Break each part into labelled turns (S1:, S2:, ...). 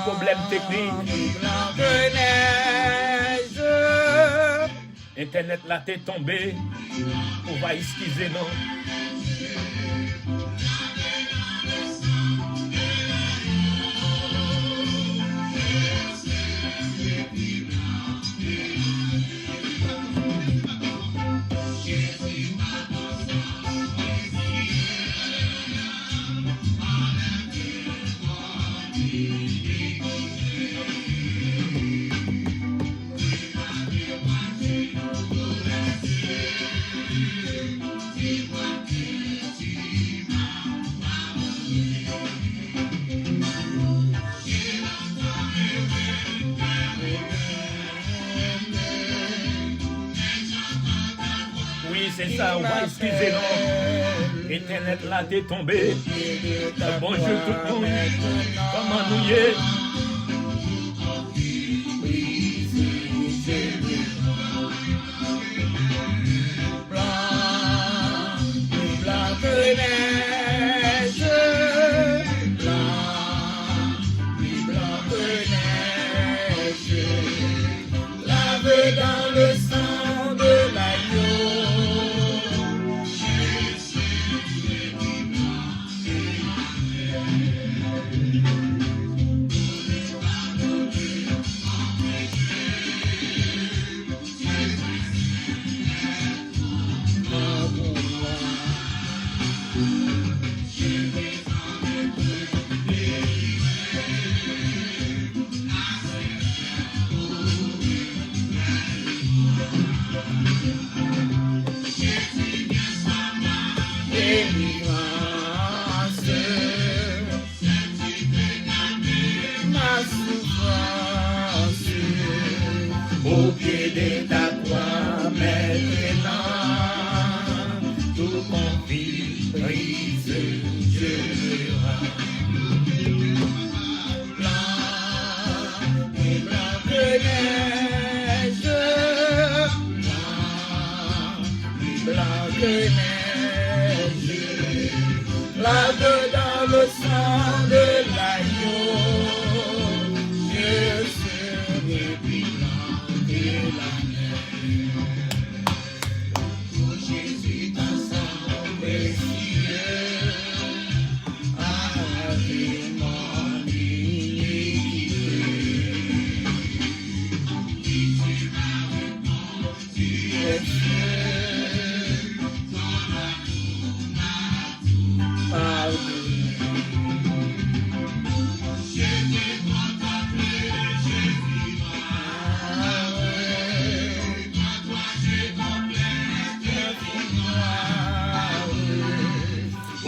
S1: problème technique.
S2: Blanc que neige.
S1: Internet là t'es tombé. On va excuser non. Oui, c'est ça, on va excuser non. Internet là t'es tombé. Bonjour tout le monde. Comment nous y est?
S2: Blanc que neige. Blanc que neige. Lavé dans le sang de l'agneau. Ma souffrance au pied de ta croix maintenant, tout conflit brise, je le rends. Blanc que neige, blanc que neige, lave dans le sang de l'agneau, je serai plus blanc que la neige. Pour Jésus, ton sang précieux, avec mon iniquité.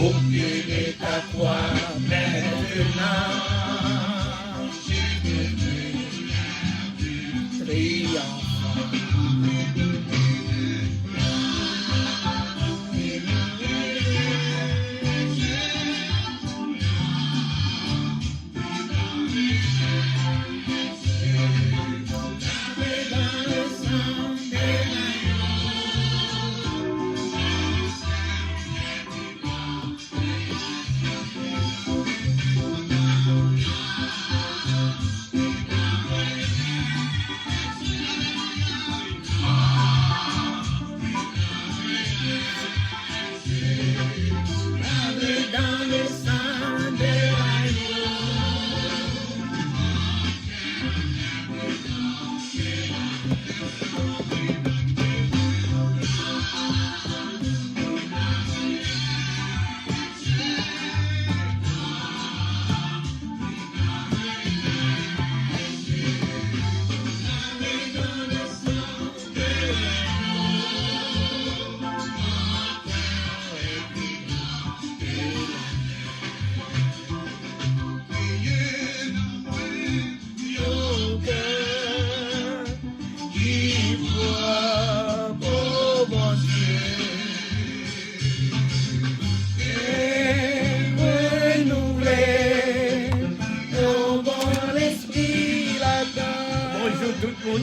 S2: Au pied de ta croix maintenant, triomphant.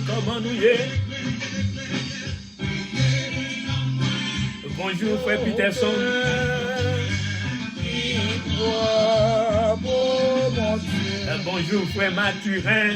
S1: Comment nous y est? Bonjour frère Peterson. Bonjour, frère Mathurin.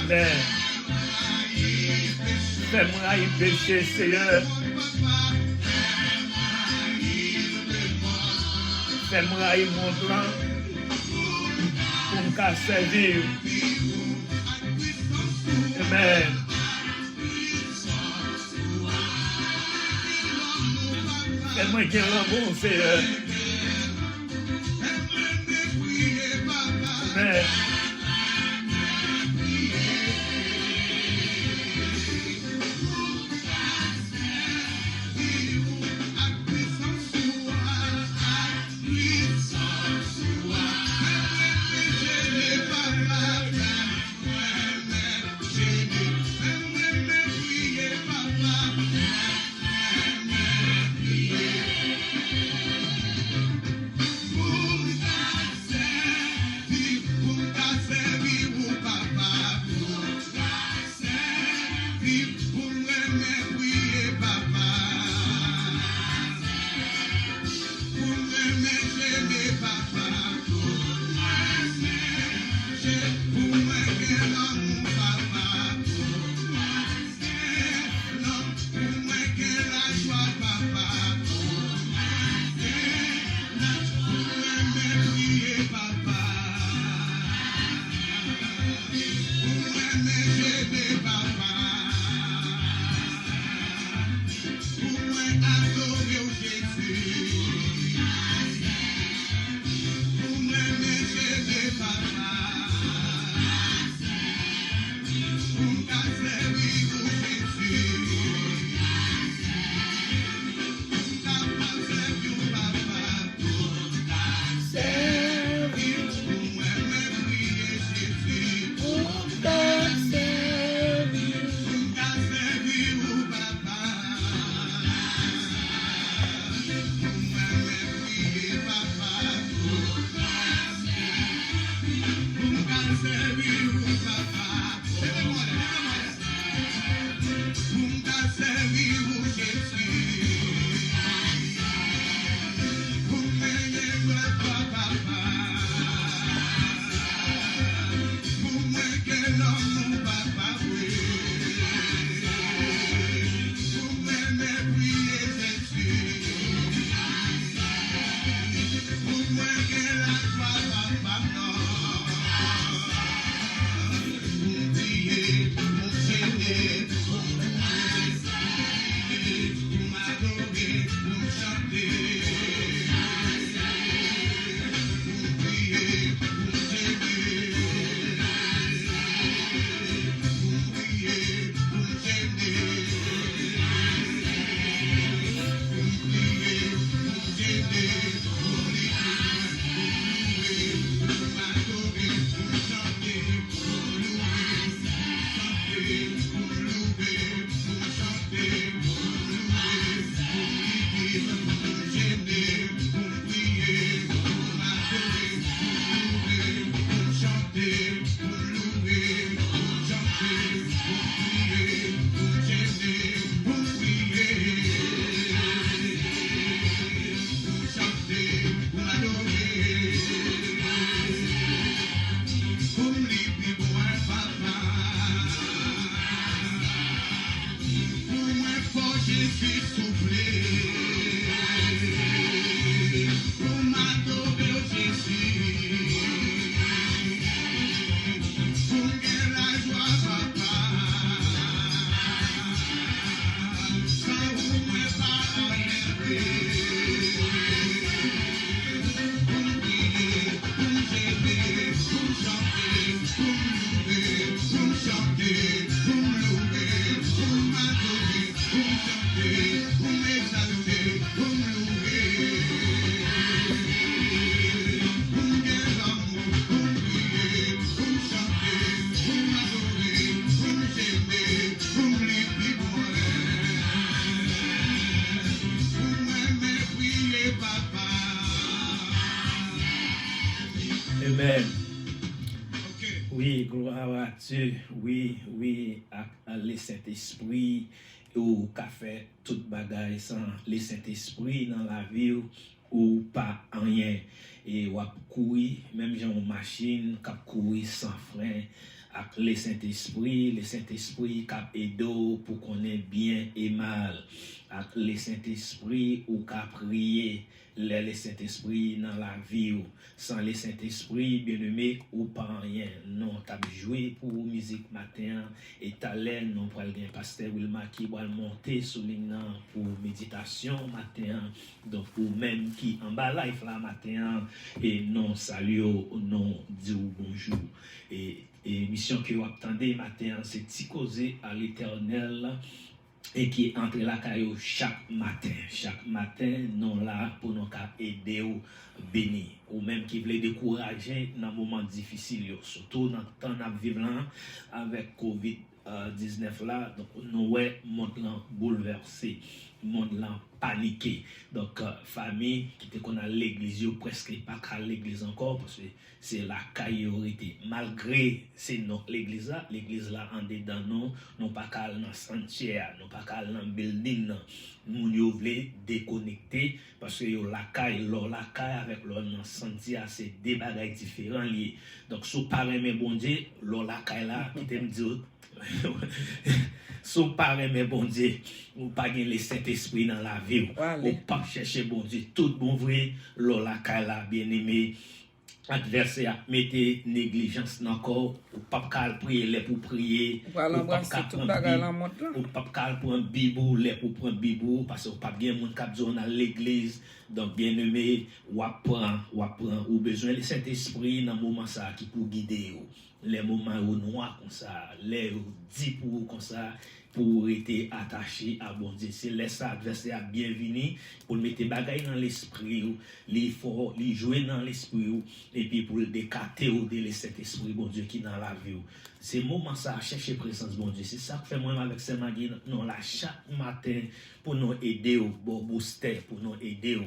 S1: Amen. Fais-moi y pécher, Seigneur. Fais-moi y mon plan pour me servir. Amen. moi qui l'amour, Seigneur. Amen. Amen. Oui, gloire à Dieu. Oui, oui, à le Saint-Esprit, ou qu'a fait toute bagaille sans le Saint-Esprit dans la vie ou pas rien. Et ou courir, même j'ai une machine qui courir sans frein avec le Saint-Esprit cap aider pour connaître bien et mal, avec le Saint-Esprit ou cap prier, le Saint-Esprit dans la vie ou sans le Saint-Esprit bien-aimé ou pas rien. Non, t'as joué pour musique matin et talent non pour le pasteur Wilma qui va monter soulignant pour méditation matin, donc pour même qui en bas life là matin et non salut non dit bonjour et mission que vous attendez matin c'est t'y causer à l'Éternel et qui est entre la caillou chaque matin non là pour nous aider ou béni ou même qui veut décourager dans moment difficile surtout dans le temps de vivre là avec Covid 19 là, donc nous ouais monde là bouleversé, monde là paniqué. Donc famille qui te connaît l'église presque pas qu'à l'église encore parce que c'est la priorité. Malgré c'est non l'église là en dedans non pas qu'à dans sanctuaire, non pas qu'à dans building non. Moun yo vle déconnecter parce que yo la caille avec leur dans sanctuaire c'est des bagages différents liés. Donc sous parrain mais bon Dieu, la caille là qui t'aime dire sous parrain mais bon Dieu, ou pas gagner le Saint-Esprit dans la vie, ou pas chercher bon Dieu, tout bon vrai, la caille là bien aimé. Adversaire mettez négligence encore ou pas cal prier les pour prier ou pas cal prendre bibou les pour prendre bibou parce que pas bien monde cap dans l'église donc bien aimé ou apprend ou besoin le Saint-Esprit dans moment ça qui pour guider les moments où noir comme ça les 10 pour comme ça pour être attaché à bon Dieu. C'est laisser adversaire bienvenue pour mettre bagaille dans l'esprit, les fort, les jouer dans l'esprit et puis pour le décarter ou de cet esprit bon Dieu qui dans la vie. C'est moment ça chercher présence bon Dieu. C'est ça que fait moi avec ces magui non là chaque matin pour nous aider au booster pour nous aider.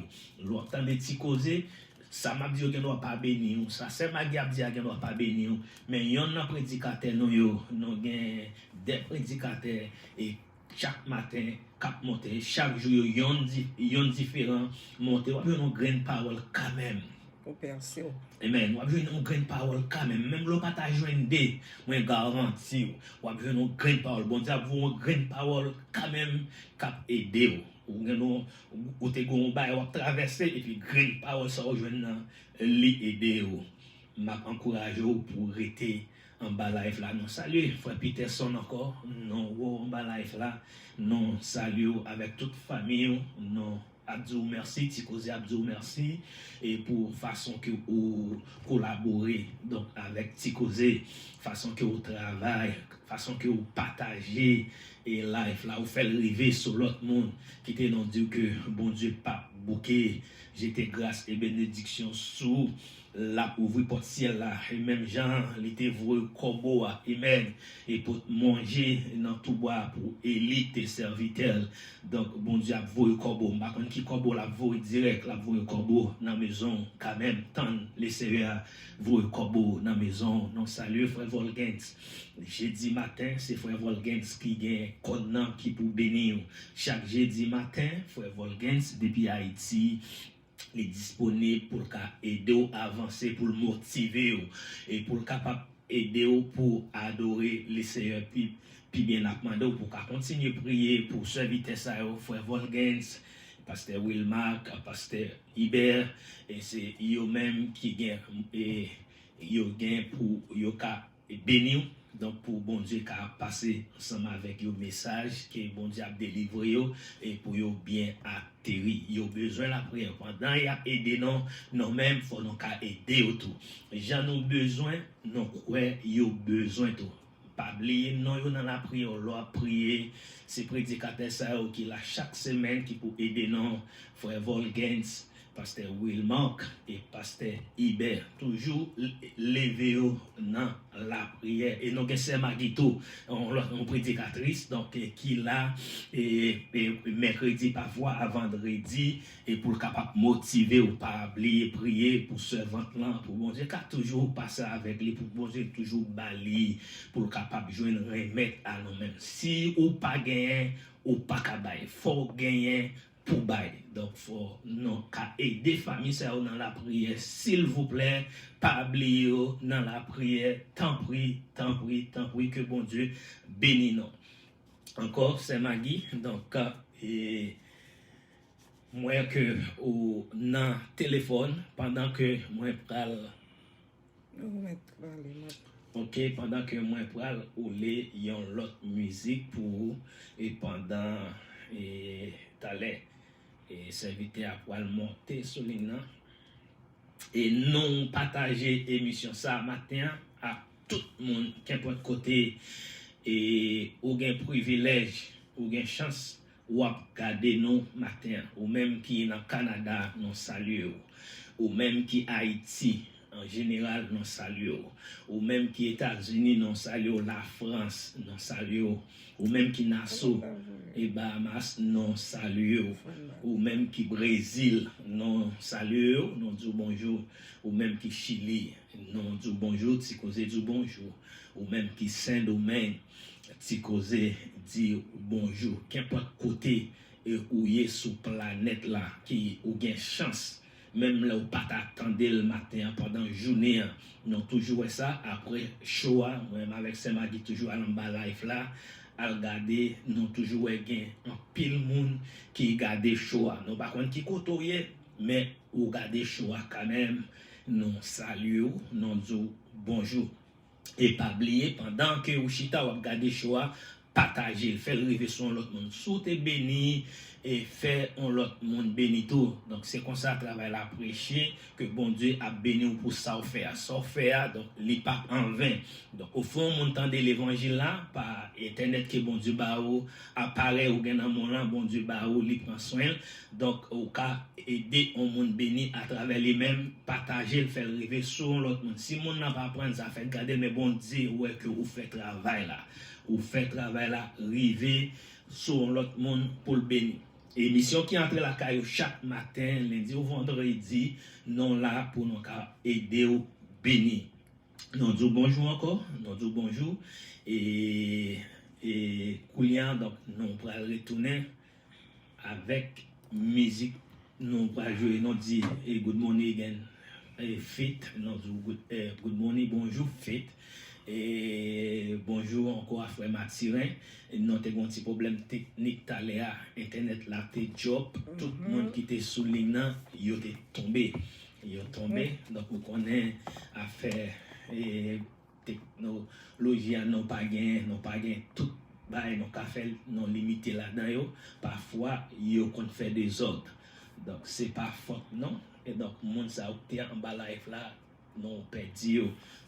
S1: L'autant de petits causer ça m'a dit que nous pas béni ça c'est m'a dit que nous pas béni mais il y en a prédicateur nous des prédicateurs et chaque matin cap monter chaque jour yon différent monter on une grande parole quand même
S3: pour percer
S1: amen on a une grande parole quand même l'on pas ta joindre moi garantie on a une grande parole bon Dieu vous une grande parole quand même cap aider ou te gon bay ou traverser et puis grande parole ça rejoindre li aider m'a encourager pour rester en bas life là non salut frère Peterson encore non en bas life là non salut avec toute famille non Abdou merci Tikozi Abdou merci et pour façon que vous collaborer donc avec Tikozi façon que vous travaillez façon que vous partagez et life là vous fait arriver sur l'autre monde qui était non Dieu que bon Dieu pas bouquet j'étais grâce et bénédiction sous la ouvrir porte ciel là et même Jean il était voué corbeau amen et pour manger dans tout bois pour élite et serviteur donc bon Dieu a voué corbeau pas contre qui corbeau la voué direct la voué corbeau dans maison quand même tant les seigneurs voué corbeau dans maison non salut frère Volgens jeudi matin c'est frère Volgens qui gagne code qui pour bénir chaque jeudi matin frère Volgens depuis Haïti est disponible pour aider à avancer pour motiver et pour capable aider pour adorer les Seigneur puis bien demander pour continuer prier pour servir ça frère Volgens pasteur Wilmark pasteur Hubert et c'est eux même qui gagne et yo gagne pour yo ka bénir donc pour bon Dieu qu'a passer ensemble avec yo message que bon Dieu a délivré yo et pour yo bien atterri yo besoin la prière pendant y a aider non même faut nous ca aider autour j'en ai besoin non quoi yo besoin tout pas oublier non yo dans la prière leur prier c'est prédicateur ça qui là chaque semaine qui pour aider non frère Volgens pasteur Wilmark et pasteur Hubert toujours lever dans la prière et nous c'est Magito on prédicatrice donc qui là et mercredi parfois à vendredi et pour capable motiver ou pas oublier prier pour servante là pour bon Dieu car toujours passer avec lui pour bon Dieu toujours bali pour capable joindre remède à nous-mêmes si ou pas gagner ou pas capable faut gagner pour bail. Donc, faut nous aider famille ça dans la prière, s'il vous plaît, pas oublier dans la prière, tant prie, que bon Dieu bénisse nous. Encore, c'est Maggie, donc, et moi que au nan téléphone pendant que moi pral OK, pendant que moi pral ouler yon l'autre musique pour et pendant et t'allais et serviteur à pral monter sur l'ina et non partager émission ça matin à tout le monde qu'importe côté et ou gain privilège ou gain chance ou ap gade nous matin ou même qui dans Canada nous salue ou même qui Haïti en général nous salue ou même qui États-Unis nous salue la France nous salue ou même qui Nassau et Bahamas nous salue ou même qui Brésil nous salue nous dit bonjour ou même qui Chili nous dit bonjour ti cause du bonjour ou même qui Saint-Domingue ti cause dire bonjour qu'importe côté où y est sur planète là qui ou gain chance même là ou pas t'attendre le matin pendant journée non toujours ça après show même avec Saint-Magui toujours à l'en live là à regarder non toujours gain en pile monde qui garder show non par contre qui côtoyer mais ou garder show quand même non salut non dit bonjour et pas oublier pendant que ou chita ou regarder show partager faire rêver sur l'autre monde sous te béni et faire on l'autre monde béni tout donc c'est comme ça travail la prêcher que bon Dieu a béni pour ça faire donc li pas en vain donc au fond on entend l'évangile là par internet que bon Dieu ba ou apparaît ou gain dans mon là bon Dieu ba ou li prend soin donc au cas aider on monde béni à travers les mêmes partager le faire rêver sur l'autre monde si monde n'a pas prendre ça fait garder mais bon Dieu ouais que vous fait travail là ou fait travail là river sur l'autre monde pour le bénir. Émission qui entre la caillou chaque matin lundi ou vendredi non là pour nous aider ou bénir. Nous disons bonjour encore, nous disons bonjour et Koulian donc nous pour retourner avec musique nous pour jouer nous dit good morning again fit nous good morning bonjour fit et bonjour encore à frère Mathirin nous avons un petit problème technique taléa internet là t'es job tout le monde qui était sous ligne yo t'es tombé donc on connaît affaire et technologie non pas gain tout bail non café non limité là-dedans yo parfois yo qu'on fait des ordres donc c'est pas faute non et donc monde ça en bas live là non perdu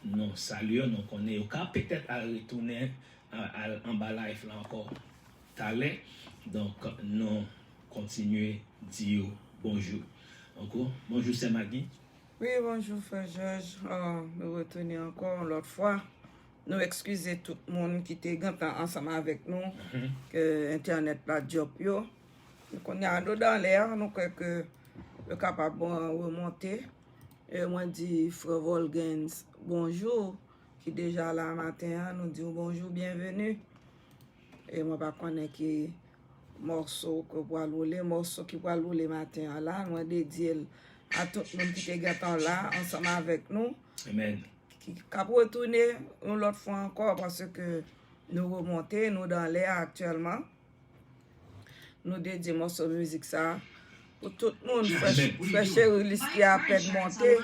S1: non salut non connaît au cas peut-être à retourner en bas live là encore talent donc non continuer dire bonjour encore bonjour c'est Maggie.
S3: Oui bonjour frère Georges nous retourner encore l'autre fois nous excuser tout le monde qui était ensemble avec nous que internet la job yo nous connait à dans l'air nous croit que le capable remonter. Et moi dit frère Volgens bonjour qui déjà là matin nous dit bonjour bienvenue et moi pas connais qui morceau que pour rouler morceau qui pour rouler matin là moi dédié à tout le monde qui était là ensemble avec nous
S1: amen
S3: qui cap retourner une autre fois encore parce que nous remonter nous dans l'air actuellement nous dédié morceau musique ça pour tout le monde, frère Chéri qui a à peine monté,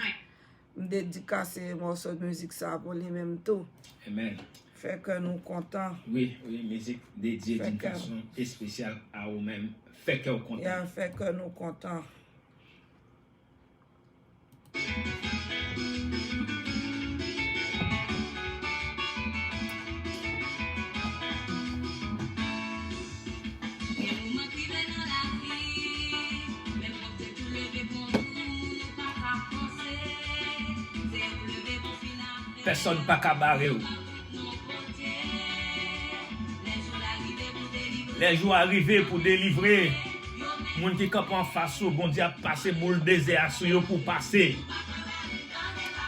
S3: dédicacer morceau de musique ça pour les mêmes tout.
S1: Amen.
S3: Fait que nous contents.
S1: Oui, musique dédiée d'une façon spéciale à vous-même. Fait que vous contents.
S3: Fait que nous contents.
S1: Personne pas qu'à barrer. Les jours arrivés pour délivrer. Moun qui camp en face au bon Dieu a passé boule désert sur yo pour passer.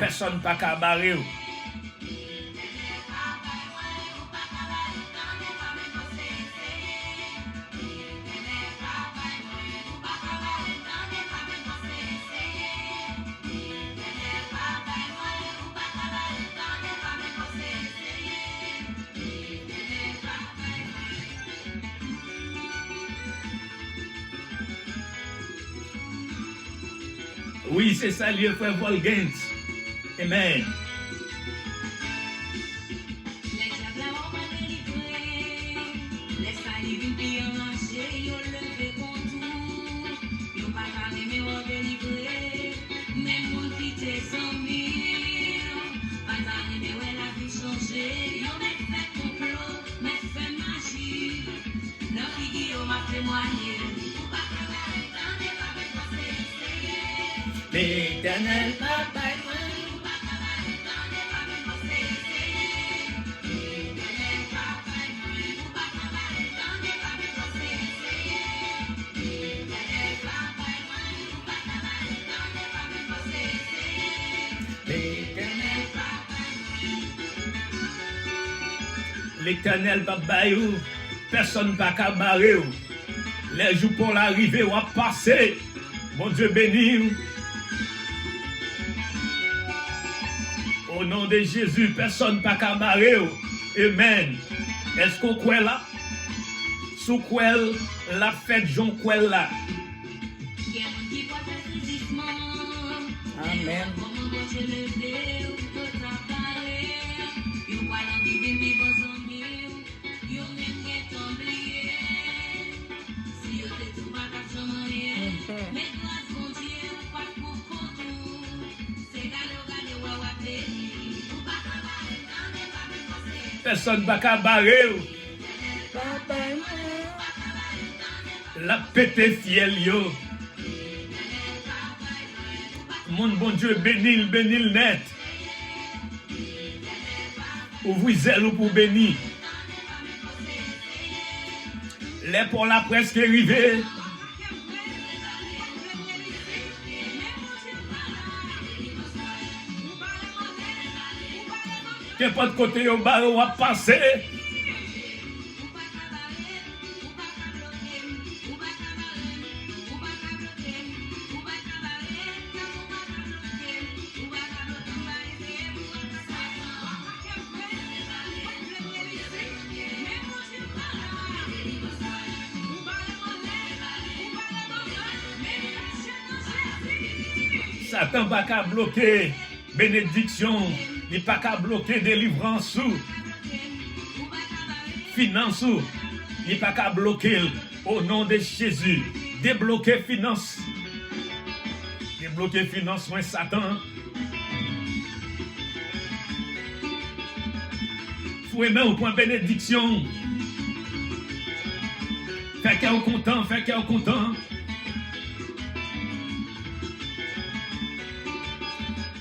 S1: Personne pas qu'à barrer. Oui, c'est ça, lieu frère Volgent. Amen. L'Éternel papa L'Éternel papa you, personne pas qu'à barrer. Les jours pour l'arrivée ou à passer. Mon Dieu béni. Au nom de Jésus, personne pas qu'à barrer. Amen. Est-ce qu'on croit là? Sous quoi la fête Jean quoi là?
S3: Amen.
S1: Personne pas qu'à barrer. La pété fiel yo. Mon bon Dieu bénil net. Ouvrez zèle pour bénir. Les pour la presque arrivé. Que pas de côté au bar on va passer. Satan pas qu'à bloquer bénédiction, il pas qu'à bloquer délivrance ou finance ou, il pas qu'à bloquer au nom de Jésus. Débloquer finance. Débloquer finance, moi Satan. Faut aimer au point bénédiction. Fait qu'elle content, fait qu'elle content.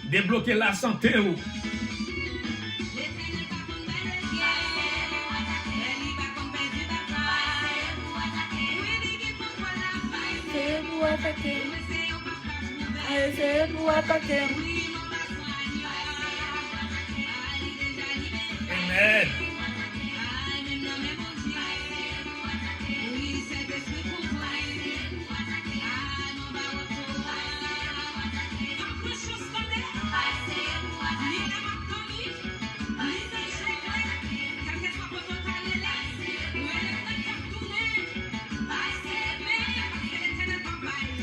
S1: Débloquer la santé ou. Amen.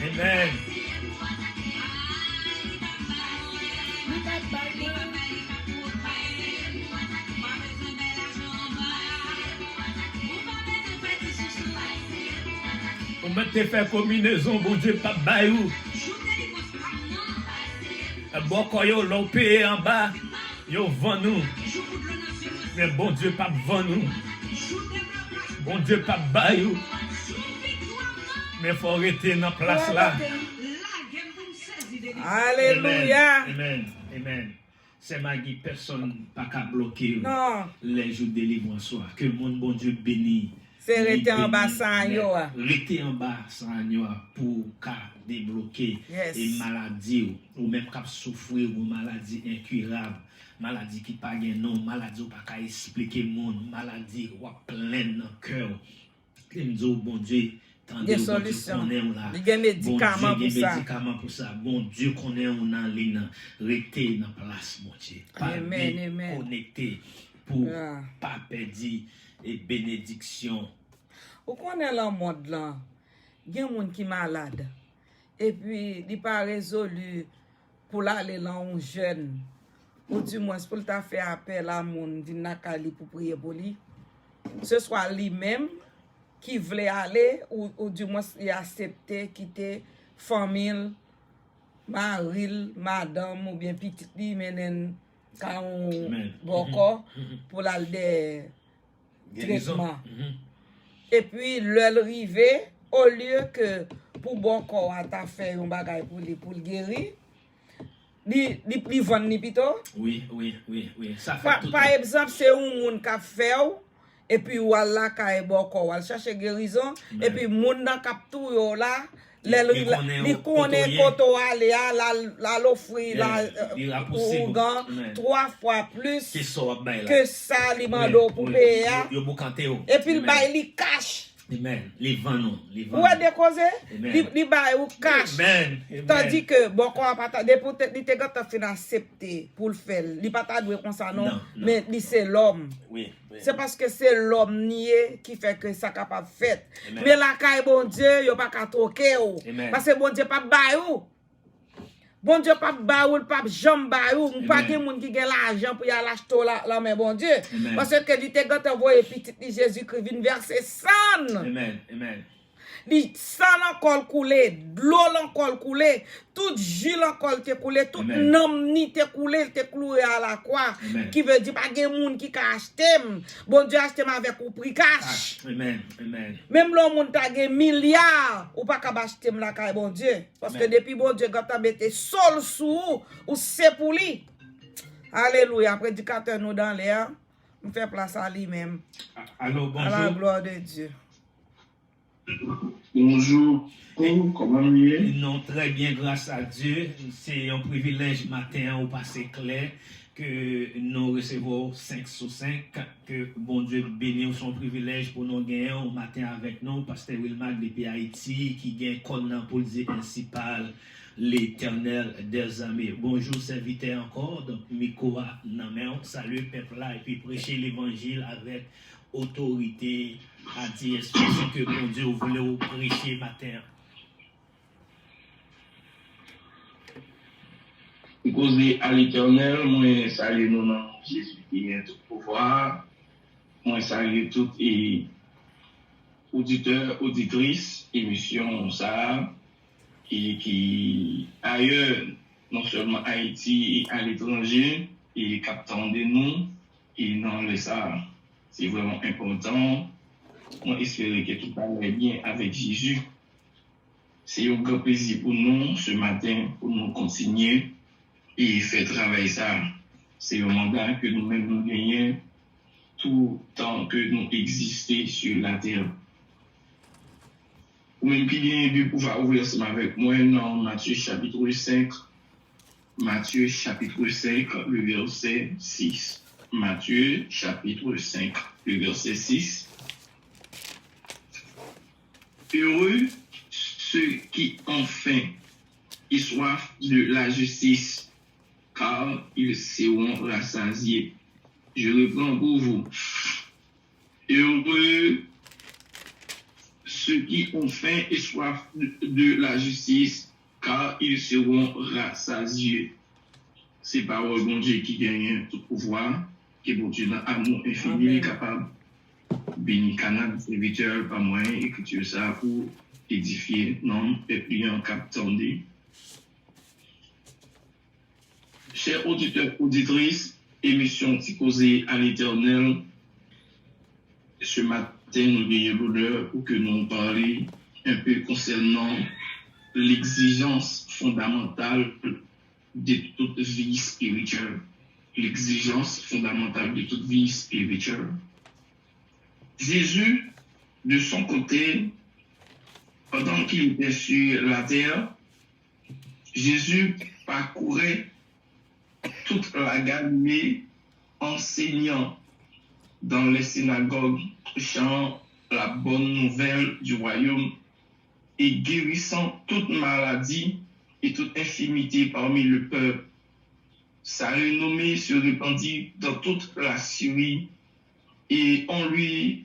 S1: Amen. On m'a fait combinaison, bon Dieu, pas baillou. Bon, quand yo l'ont payé en bas, yo vend nous. Mais bon Dieu, pas vend nous. Bon Dieu, pas baillou. Mais il faut arrêter dans la place là.
S3: Alléluia.
S1: Amen. Amen. C'est Maggie, personne pas qu'à bloquer
S3: Non.
S1: les jours de délivrance soir. Que le monde, bon Dieu, bénit.
S3: C'est rester en bas sans yo.
S1: Rester en bas sans yo pour qu'à débloquer
S3: Yes.
S1: et maladie ou même qu'à souffrir ou maladie incurable. Maladie qui pas gain non, maladie ou pas qu'à expliquer monde, maladie ou plein dans cœur. Et me dit bon Dieu,
S3: des solutions. Il y a des médicaments pour ça.
S1: Médicaments pour ça. Bon Dieu connaît on en ligne, rester dans place mon Dieu.
S3: Amen, amen.
S1: Connecté pour pas perdre et bénédiction.
S3: Ou connaît le monde là, il y a des gens qui sont malades. et puis il pas résolu pour aller là un jeune ou du moins pour t'a fait appel à moun vinn Kali pour prier pour lui. Ce soit lui-même qui voulait aller ou du moins il a accepté quitter famille, mari, madame ou bien petite li menen quand boko pour aller des traitements. Et puis l'heure arrivée, au lieu que pour boko ta fait un bagay pour le guérir, li vend ni plutôt.
S1: Oui. Ça fait tout.
S3: Par exemple, c'est un moun qui fait et puis wala ka e boko wal chercher guérison et puis moun nan kap tou yo là li connaît koto ale la l'offrir la ougan 3 fois plus que ça li mando pour payer et puis le bail li cash.
S1: Amen. Les vents non, les vents.
S3: Ou a décausé, li bail ou cash. Tandis que bon qu'on pas peut-être li te gata fin accepter pour le faire. Li pas ta doué comme ça non, mais li c'est l'homme.
S1: Oui.
S3: C'est parce que c'est l'homme nié qui fait que ça capable fait. Mais la caille bon Dieu, yo pas ka troquer ou. Parce que bon Dieu pas bail ou. Bon Dieu pas ba ou pas jambe ba ou, pas de monde qui gagne l'argent pour y aller acheter la main bon Dieu. Parce que il te gâte envoyer petit Jésus-Christ vient verser sang.
S1: Amen.
S3: Li sang encore coulé, l'eau encore coulé, tout jus encore te coulé, tout nom ni te coulé, te cloué à la croix. Qui veut dire pas de monde qui ka acheter. Bon Dieu acheter avec au prix cash.
S1: Amen.
S3: Même l'homme moun ta gen milliards ou pas ka acheter la caille bon Dieu parce que depuis bon Dieu quand mette sol sous ou c'est pour lui. Alléluia, prédicateur nous dans l'air, on fait place à lui même.
S1: Allô, bonjour.
S3: À la gloire de Dieu.
S4: Bonjour, comment vous êtes?
S1: Non, très bien, grâce à Dieu. C'est un privilège matin au passé clair que nous recevons 5 sur 5. Que bon Dieu bénisse son privilège pour nous gagner au matin avec nous. Pasteur Wilmar depuis Haïti qui gagne comme pour dire principal l'Éternel des armées. Bonjour, serviteur encore. Donc, Mikoa Namen, salut peuple là et puis prêcher l'évangile avec autorité à dire expression que mon Dieu voulait vous prêcher matin.
S4: Causer à l'Éternel, moi salue nous nom Jésus qui a tout pouvoir. Moi salue toutes les auditeurs, auditrices, émission ça et qui ailleurs, non seulement Haïti et à l'étranger, et captant de nous et dans le ça. C'est vraiment important. On espère que tout va bien avec Jésus. C'est un grand plaisir pour nous ce matin, pour nous continuer et faire travailler ça. C'est un mandat que nous-mêmes nous gagnons tout tant que nous existons sur la terre. Pour même qui vient de pouvoir ouvrir ça avec moi dans Matthieu chapitre 5. Matthieu chapitre 5, le verset 6. Matthieu chapitre 5, le verset 6. Heureux ceux qui ont faim et soif de la justice, car ils seront rassasiés. Je reprends pour vous. Heureux ceux qui ont faim et soif de la justice, car ils seront rassasiés. C'est parole bon Dieu qui gagne tout pouvoir, qui est bon Dieu dans l'amour infini, capable béni canal serviteur par moyen écriture ça pour édifier non peuple en captandé. Chers auditeurs, auditrices, émission Ticosé à l'Éternel. Ce matin, nous avons l'honneur pour que nous parlions un peu concernant l'exigence fondamentale de toute vie spirituelle. L'exigence fondamentale de toute vie spirituelle. Jésus, de son côté, pendant qu'il était sur la terre, Jésus parcourait toute la Galilée enseignant dans les synagogues, prêchant la bonne nouvelle du royaume et guérissant toute maladie et toute infirmité parmi le peuple. Sa renommée se répandit dans toute la Syrie et on lui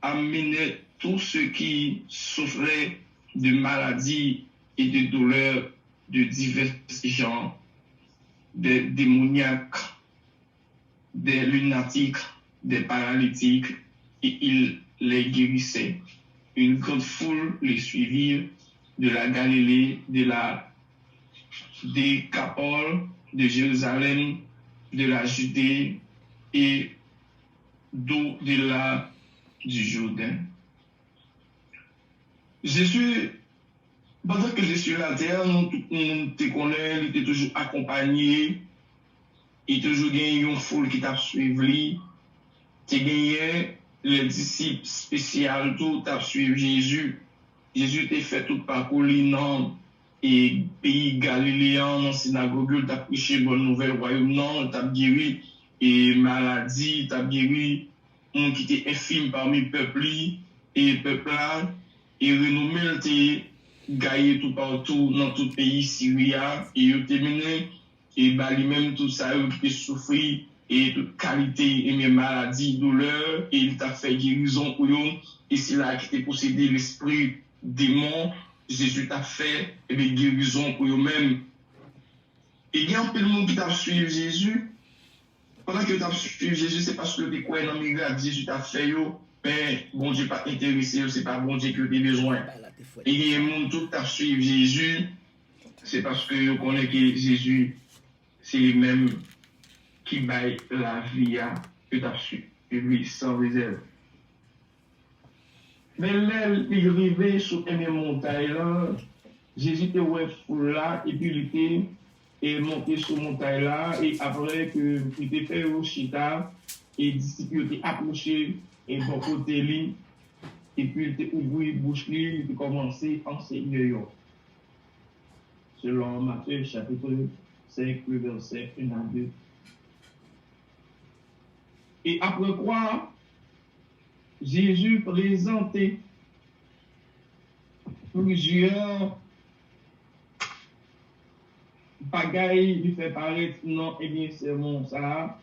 S4: amenait tous ceux qui souffraient de maladies et de douleurs de divers genres, des démoniaques, des lunatiques, des paralytiques, et il les guérissait. Une grande foule les suivit de la Galilée, de la Décapole, de Jérusalem, de la Judée et d'au-delà du Jourdain. Jésus, pendant que Jésus sur la terre, nous te connaissons, il était toujours accompagné, il toujours gagné une foule qui t'a suivi, tu gagné les disciples spéciaux, tout t'a suivi Jésus. Jésus t'a fait tout parcours non et pays galiléen, dans synagogue, t'a prêché bonne nouvelle royaume, non, t'a guéri et maladie, t'a guéri, on qui était infime parmi peuple et peuple là, et renommé t'es gagné tout partout dans tout pays Syria et il terminé et bah lui-même tout ça qui souffrir et toute qualité et mes maladies, douleurs et il t'a fait guérison pour eux et c'est là qui t'est possédé l'esprit démon. Jésus t'a fait des guérisons pour eux-mêmes. Et il y a un peu de monde qui t'a suivi Jésus. Pendant que tu as suivi Jésus, c'est parce que tu crois dans le miracle. Jésus t'a fait, mais bon Dieu pas intéressé, c'est pas bon Dieu que tu as besoin. Et il y a un monde qui t'a suivi Jésus, c'est parce que vous connaissez que Jésus, c'est lui-même qui baille la vie que tu as suivi sans réserve. Mais là, il arrivait sur une montagne là, Jésus était ouais foule là, et puis il était monté sur montagne là, et après que il était fait au chita, et les disciples étaient approchés, et bon côté lui, et puis il était ouvert bouche il était commencé à enseigner. Selon Matthieu chapitre 5, le verset 1 à 2. Et après quoi, Jésus présentait plusieurs bagailles, il fait paraître, non, et bien c'est mon ça,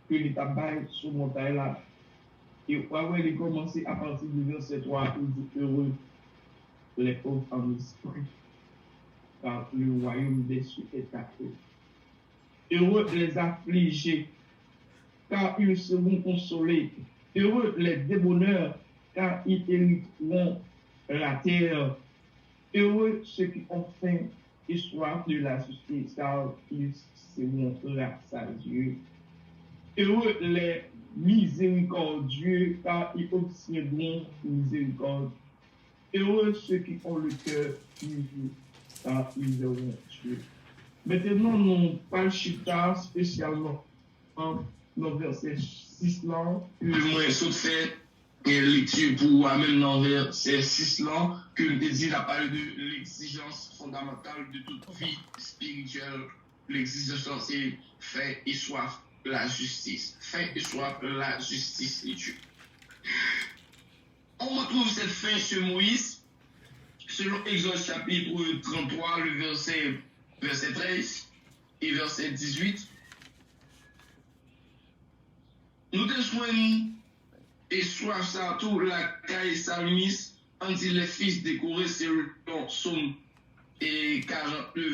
S4: que l'État baille sur mon taille là. Et ouais, il a commencé à partir du verset 3, il dit heureux les pauvres en esprit, car le royaume des cieux est à eux. Heureux les affligés, car ils seront consolés. Heureux les débonneurs, car ils hériteront la terre. Heureux ceux qui ont faim et soif de la justice, car ils seront rassasiés. Heureux les miséricordieux, car ils obtiendront miséricorde. Heureux ceux qui ont le cœur pur, car ils auront Dieu. Maintenant, nous parlons chita spécialement dans le verset 6 là. Le moins saut fait et lecture pour amener dans le verset 6 là, que le désir a parlé de l'exigence fondamentale de toute vie spirituelle. L'exigence, c'est faim et soif, la justice. Faim et soif, la justice et Dieu. On retrouve cette faim chez Moïse, selon Exode chapitre 33, le verset 13 et verset 18. Nous te soignons et soif ça tout la caille salmis, on dit les fils décorés, c'est le Somme et 40, le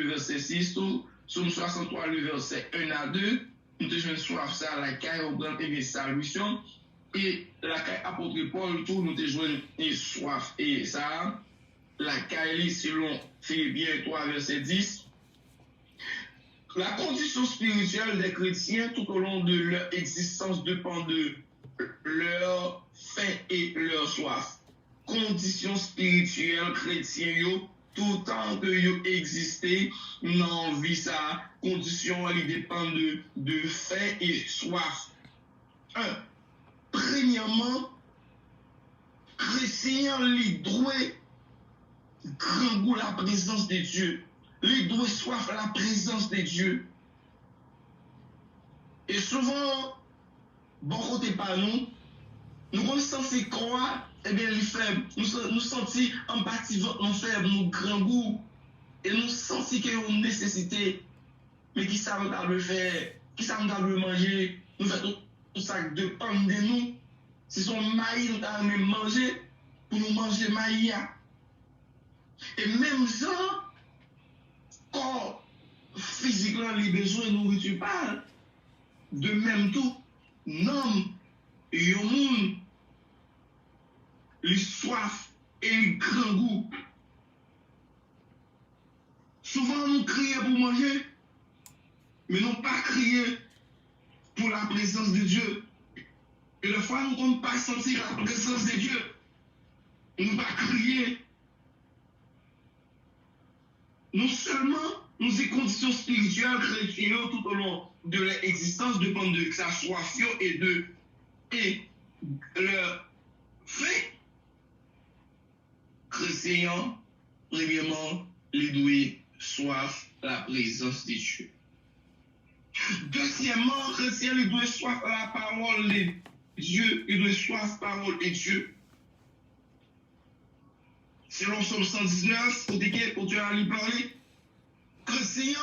S4: verset 6, tout, Somme 63, le verset 1 à 2. Nous te soignons soif ça la caille au grand et salvation. Et la caille apôtre Paul, tout, nous te soignons et soif et ça, la caille selon Philippiens 3, verset 10. La condition spirituelle des chrétiens tout au long de leur existence dépend de leur faim et leur soif. Condition spirituelle chrétienne, tout temps que vous existez dans la vie, sa condition elle dépend de faim et soif. Premièrement, chrétien, il doit grand goût la présence de Dieu. Il doit soif la présence de Dieu. Et souvent, bon côté par nous sommes censés croire, eh bien, les faibles. Nous sentons en partie notre faible, nous grand goût. Et nous sentons qu'il y a une nécessité. Mais qui savent le faire, qui savent le manger, nous faisons tout ça dépend de nous. Si son maïs nous a manger, pour nous manger maïs. Et même ça, quand physiquement les besoins de nourriture parlent, de même tout, non, et au monde, les soif et le grand goût. Souvent nous crions pour manger, mais non pas crier pour la présence de Dieu. Et des fois, nous ne pouvons pas sentir la présence de Dieu. Nous ne pas crier. Non seulement nous avons des conditions spirituelles chrétiennes tout au long de leur existence dépendent de sa soif et leur fait chrétien, premièrement, les doués soif la présence de Dieu. Deuxièmement, chrétien, les doués soif la parole de Dieu, il doit soif parole de Dieu. Selon Psaume 119, pour Dieu à lui parler, chrétien,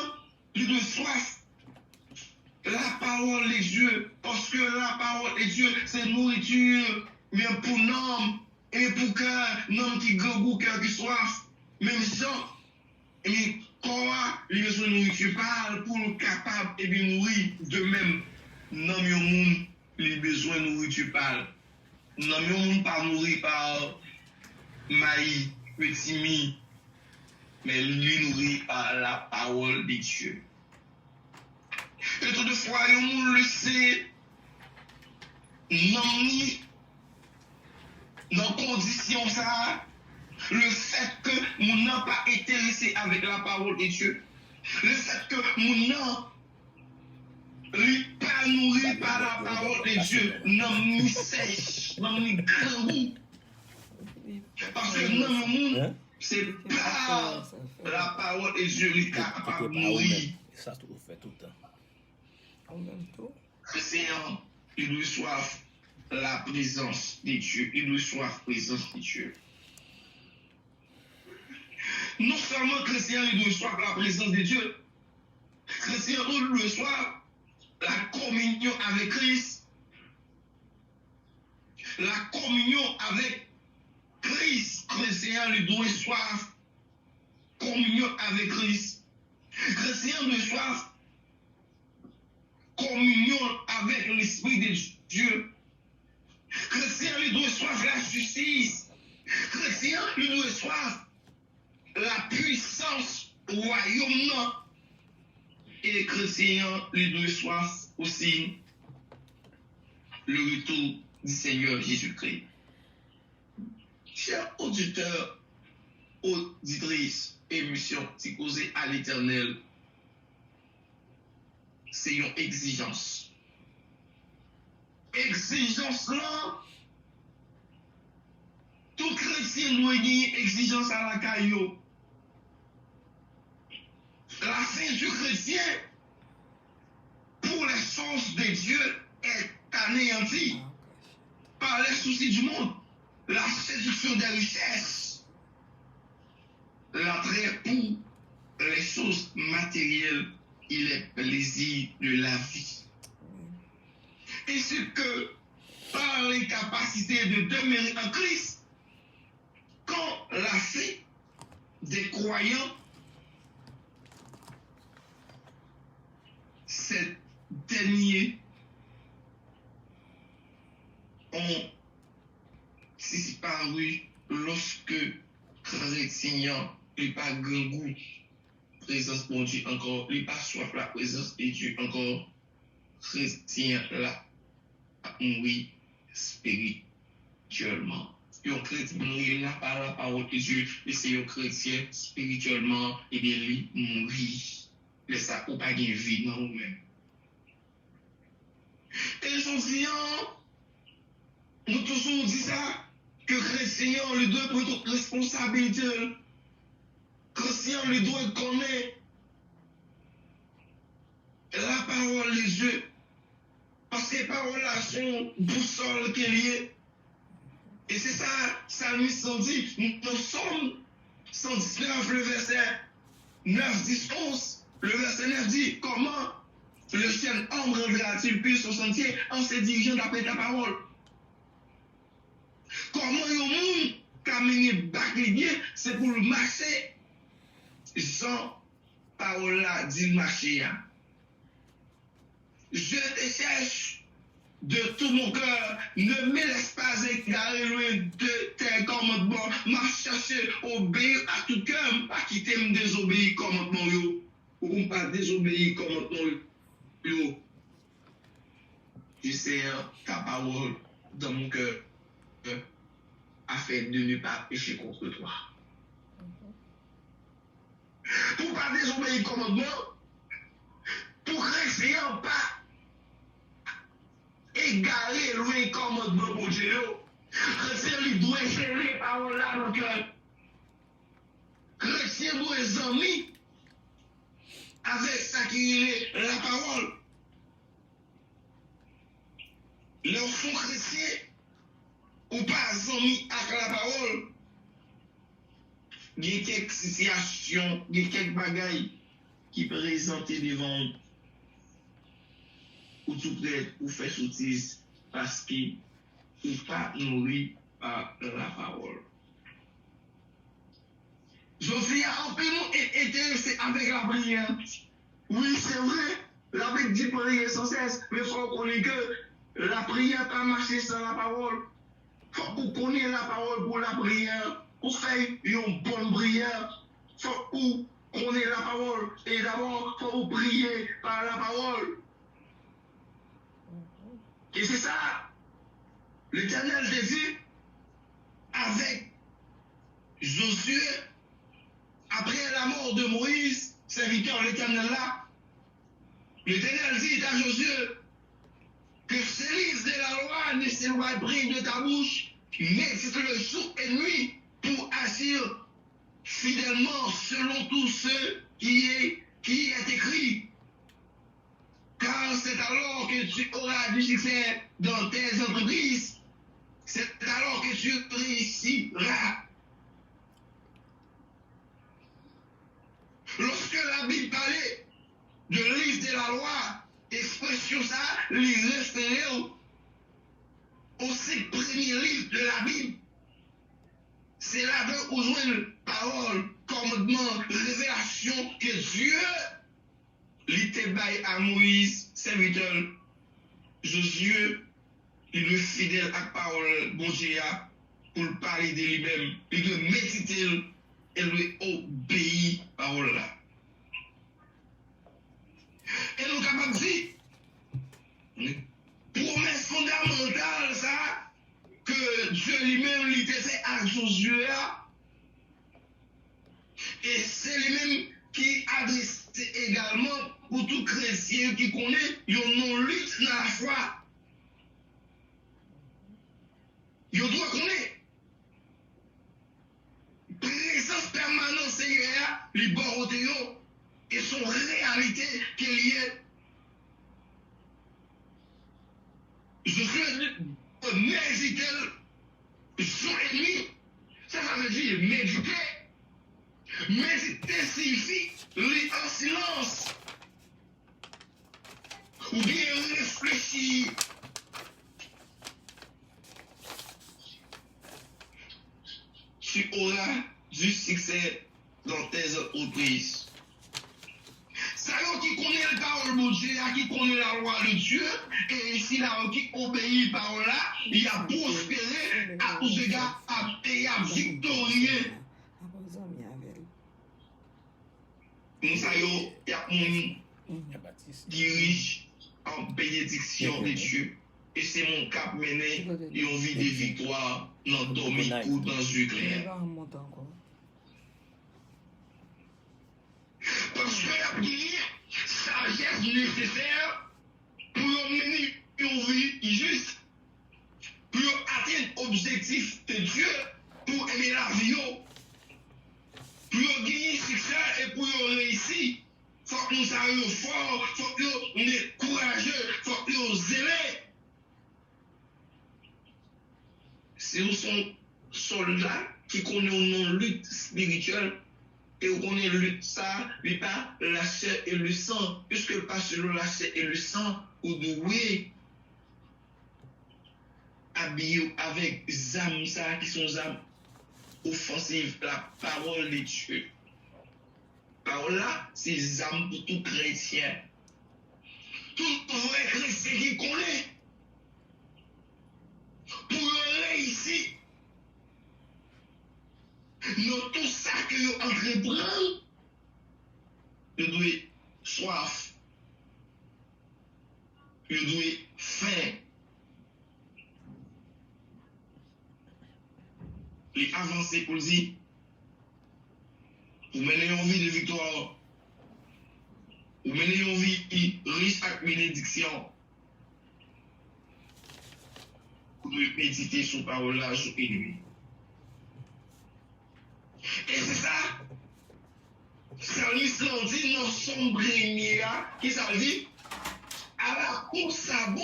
S4: il doit soif la parole de Dieu, parce que la parole de Dieu, c'est nourriture, bien pour l'homme, et pour l'homme qui goût, cœur qui soif, même ça, et quoi, les besoins de nourriture parlent pour le capable et bien nourrir, de même, non, le monde, les besoins de nourriture parlent. Non, le monde pas nourri par maïs, petit mi, mais lui nourri par la parole de Dieu. Et toutefois, le monde le sait, non, ni dans condition ça, le fait que mon n'a pas intéressé avec la parole de Dieu, le fait que mon n'a pas nourri par la parole de Dieu, non, ni sèche, non, ni grand goût. Parce que dans le monde, c'est pas la parole de Dieu qui est capable de nourrir.
S1: Ça, tout fait tout le temps.
S3: En même temps.
S4: Chrétien, il doit soif la présence de Dieu. Il doit soif la présence de Dieu. Non seulement chrétien, il doit soif la présence de Dieu. Chrétien, il doit soif la communion avec Christ. La communion avec Christ. Chrétien, il doit soif communion avec Christ. Chrétien, il doit soif communion avec l'Esprit de Dieu. Chrétien, il doit soif la justice. Chrétien, il doit soif la puissance royaume. Et chrétien, il doit soif aussi le retour du Seigneur Jésus-Christ. Chers auditeurs, auditrices, émission, c'est causé à l'Éternel. C'est une exigence. Exigence là, tout chrétien doit gagner exigence à la caillou. La fin du chrétien, pour les sources de Dieu, est anéantie par les soucis du monde, la séduction des richesses, l'attrait pour les choses matérielles et les plaisirs de la vie. Et ce que, par l'incapacité de demeurer en Christ, quand la fait des croyants, ces derniers ont disparu lorsque chrétien n'est pas grand goût, présence de Dieu encore, n'est pas soif la présence de Dieu encore, chrétien là, mourir spirituellement. Un chrétien mourir là par la parole de Dieu, et c'est un chrétien spirituellement, et bien lui mourir. Mais ça ou pas de vie dans nous-mêmes. Et je dis, nous toujours dit ça, que chrétien, le doit prendre responsabilité. Chrétien, le doit connaître la parole de Dieu. Parce que parole là, sont boussole qui est liée. Et c'est ça, Psalm 110, nous sommes 119, le verset 9, 10, 11. Le verset 9 dit, comment le chien homme rendra-t-il plus son sentier en se dirigeant d'après ta parole? Comment un monde qui mener bac bien, c'est pour le marcher. Sans parole là, dit marcher. Je te cherche de tout mon cœur, ne me laisse pas égarer loin de tes commandements, m'a cherché, obéir à tout cœur, pas quitter me désobéir commandement yo, ou pas désobéir commandement yo. Je sais ta parole dans mon cœur afin de ne pas pécher contre toi. Pour pas désobéir commandement, pour rester en pas égarer loin commandement pour Dieu. Chrétien lui doit essayer les paroles là dans le cœur. Chrétien doit les amis avec ça qui est la parole. L'enfant chrétien ou pas amis avec la parole. Il y a quelques situations, il y a quelques bagailles qui présentent devant nous. Ou tout prêt ou faire sottise parce qu'il n'est pas nourri par la parole. Josie a été intéressé avec la prière. Oui, c'est vrai, la Bible dit prier sans cesse, mais il faut qu'on ait que la prière pas marcher sans la parole. Il faut qu'on connaisse la parole pour la prière, pour faire une bonne prière. Il faut qu'on connaisse la parole et d'abord, il faut prier par la parole. Et c'est ça, l'Éternel te dit, avec Josué, après la mort de Moïse, serviteur de l'Éternel là, l'Éternel dit à Josué, que ce livre de la loi ne s'éloigne pas de ta bouche, médite-le jour et nuit pour agir fidèlement selon tout ce qui est écrit. Car c'est alors que tu auras du succès dans tes entreprises. C'est alors que tu réussiras. Lorsque la Bible parlait de livre de la loi, expression ça, les référer au 5 premiers livres de la Bible. C'est là-dedans où joue une parole, commandement, révélation que Dieu l'était bail à Moïse, serviteur, Josué, il est fidèle à la parole, bon Dieu, pour parler de lui-même, il doit méditer et lui obéir à la parole là. Et nous capables de dire, promesse fondamentale, ça, que Dieu lui-même l'était fait à Josué, et c'est lui-même qui adresse également pour tout chrétien qui connaît, il y a une lutte dans la foi. Il doit connaître. Présence permanente, Seigneur, les bords et son réalité qui est liée. Je suis méditer jour et nuit. Ça veut dire méditer. Méditer signifie lire en silence. Ou bien réfléchir. Tu auras du succès dans tes entreprises. Savons qui connaît la parole de Dieu, qui connaît la loi de Dieu, et ici là qui obéit par là, il a prospéré à tous égards et à victorieux. Nous savons, il y a mon dirige en bénédiction de Dieu. Et c'est mon cap mené et on vit des victoires dans dormi ou dans une clair. Parce que la prière, sagesse nécessaire pour mener une vie juste, pour atteindre l'objectif de Dieu, pour aimer la vie, pour gagner succès et pour réussir. Il faut que nous soyons forts, il faut que nous soyons courageux, il faut que nous zélés. C'est un soldat qui connaît une lutte spirituelle et on connaît lutte ça, mais pas la chair et le sang, puisque pas selon la chair et le sang, ou de oui, habillé avec âmes ça qui sont âmes offensive, la parole de Dieu. Parole là, c'est âme pour tout chrétien. Tout vrai chrétien qui connaît. Pour réussir. Dans tout ça que vous entreprenez, vous devez soif. Vous devez faim. Les avancer pour dire, vous menez une vie de victoire, vous menez une vie riche avec bénédiction. Vous devez méditer sur parole là jour et nuit. Et c'est ça. Salmis l'on dit dans son premier, qui ça veut dire, à la course ça bon,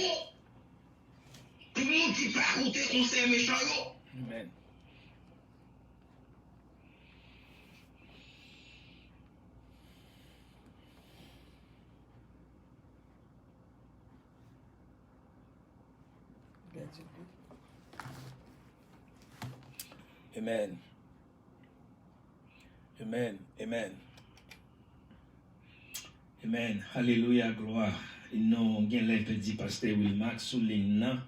S4: pour nous qui pas côté conseil méchant.
S1: Amen. Amen. Amen. Amen. Amen. Alléluia, gloire. Nous avons l'air dit pasteur Wilmax souligne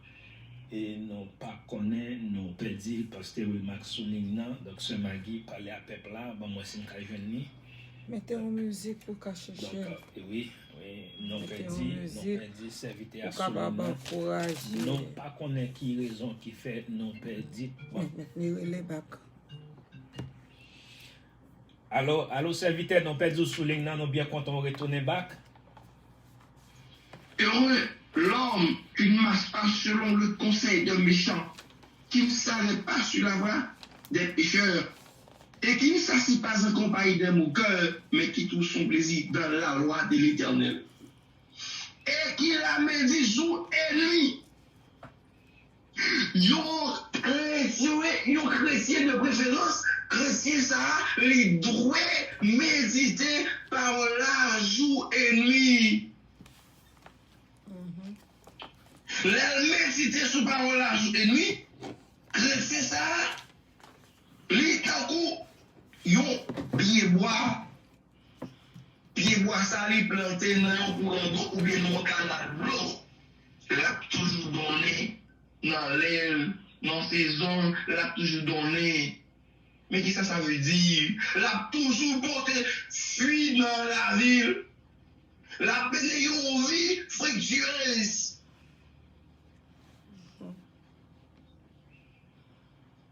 S1: et nous pas connaît nous dit pasteur Wilmax souligne donc ce Magui parler à peuple là bon moi c'est une jeune.
S3: Mettez en musique pour cacher.
S1: Donc oui, non dit serviteur à
S3: souligner.
S1: Non pas connaît qui raison qui fait non dit.
S3: Les bacs.
S1: Alors serviteur non perdu souligne nous bien content retourner back.
S4: Heureux l'homme qui ne marche pas selon le conseil d'un méchant, qui ne s'arrête pas sur la voie des pécheurs, et qui ne s'assit pas en compagnie des moqueurs, mais qui trouve son plaisir dans la loi de l'Éternel. Et qui la médite jour et nuit. Yon chrétien de préférence, chrétien ça, les droits méditer par là jour et nuit. La méditer sur parole là jour et nuit, chrétien ça, les takou, yon pied bois ça, les planter dans un courant d'eau ou bien dans un canal d'eau. L'a toujours donné dans l'aile, dans saison, l'a toujours donné. Mais qu'est-ce que ça veut dire? L'a toujours porté fuit dans la ville. L'a péné une vie fructueuse.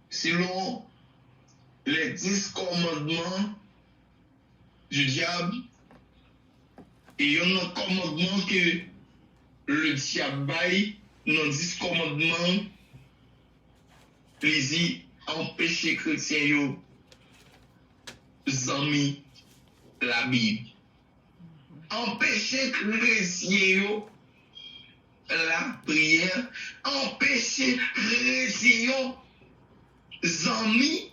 S4: Selon les 10 commandements du diable, et il y a un commandement que le diable baille, dans 10 commandements, les empêcher chrétiens amis la Bible. Empêcher chrétiens la prière, empêcher chrétiens amis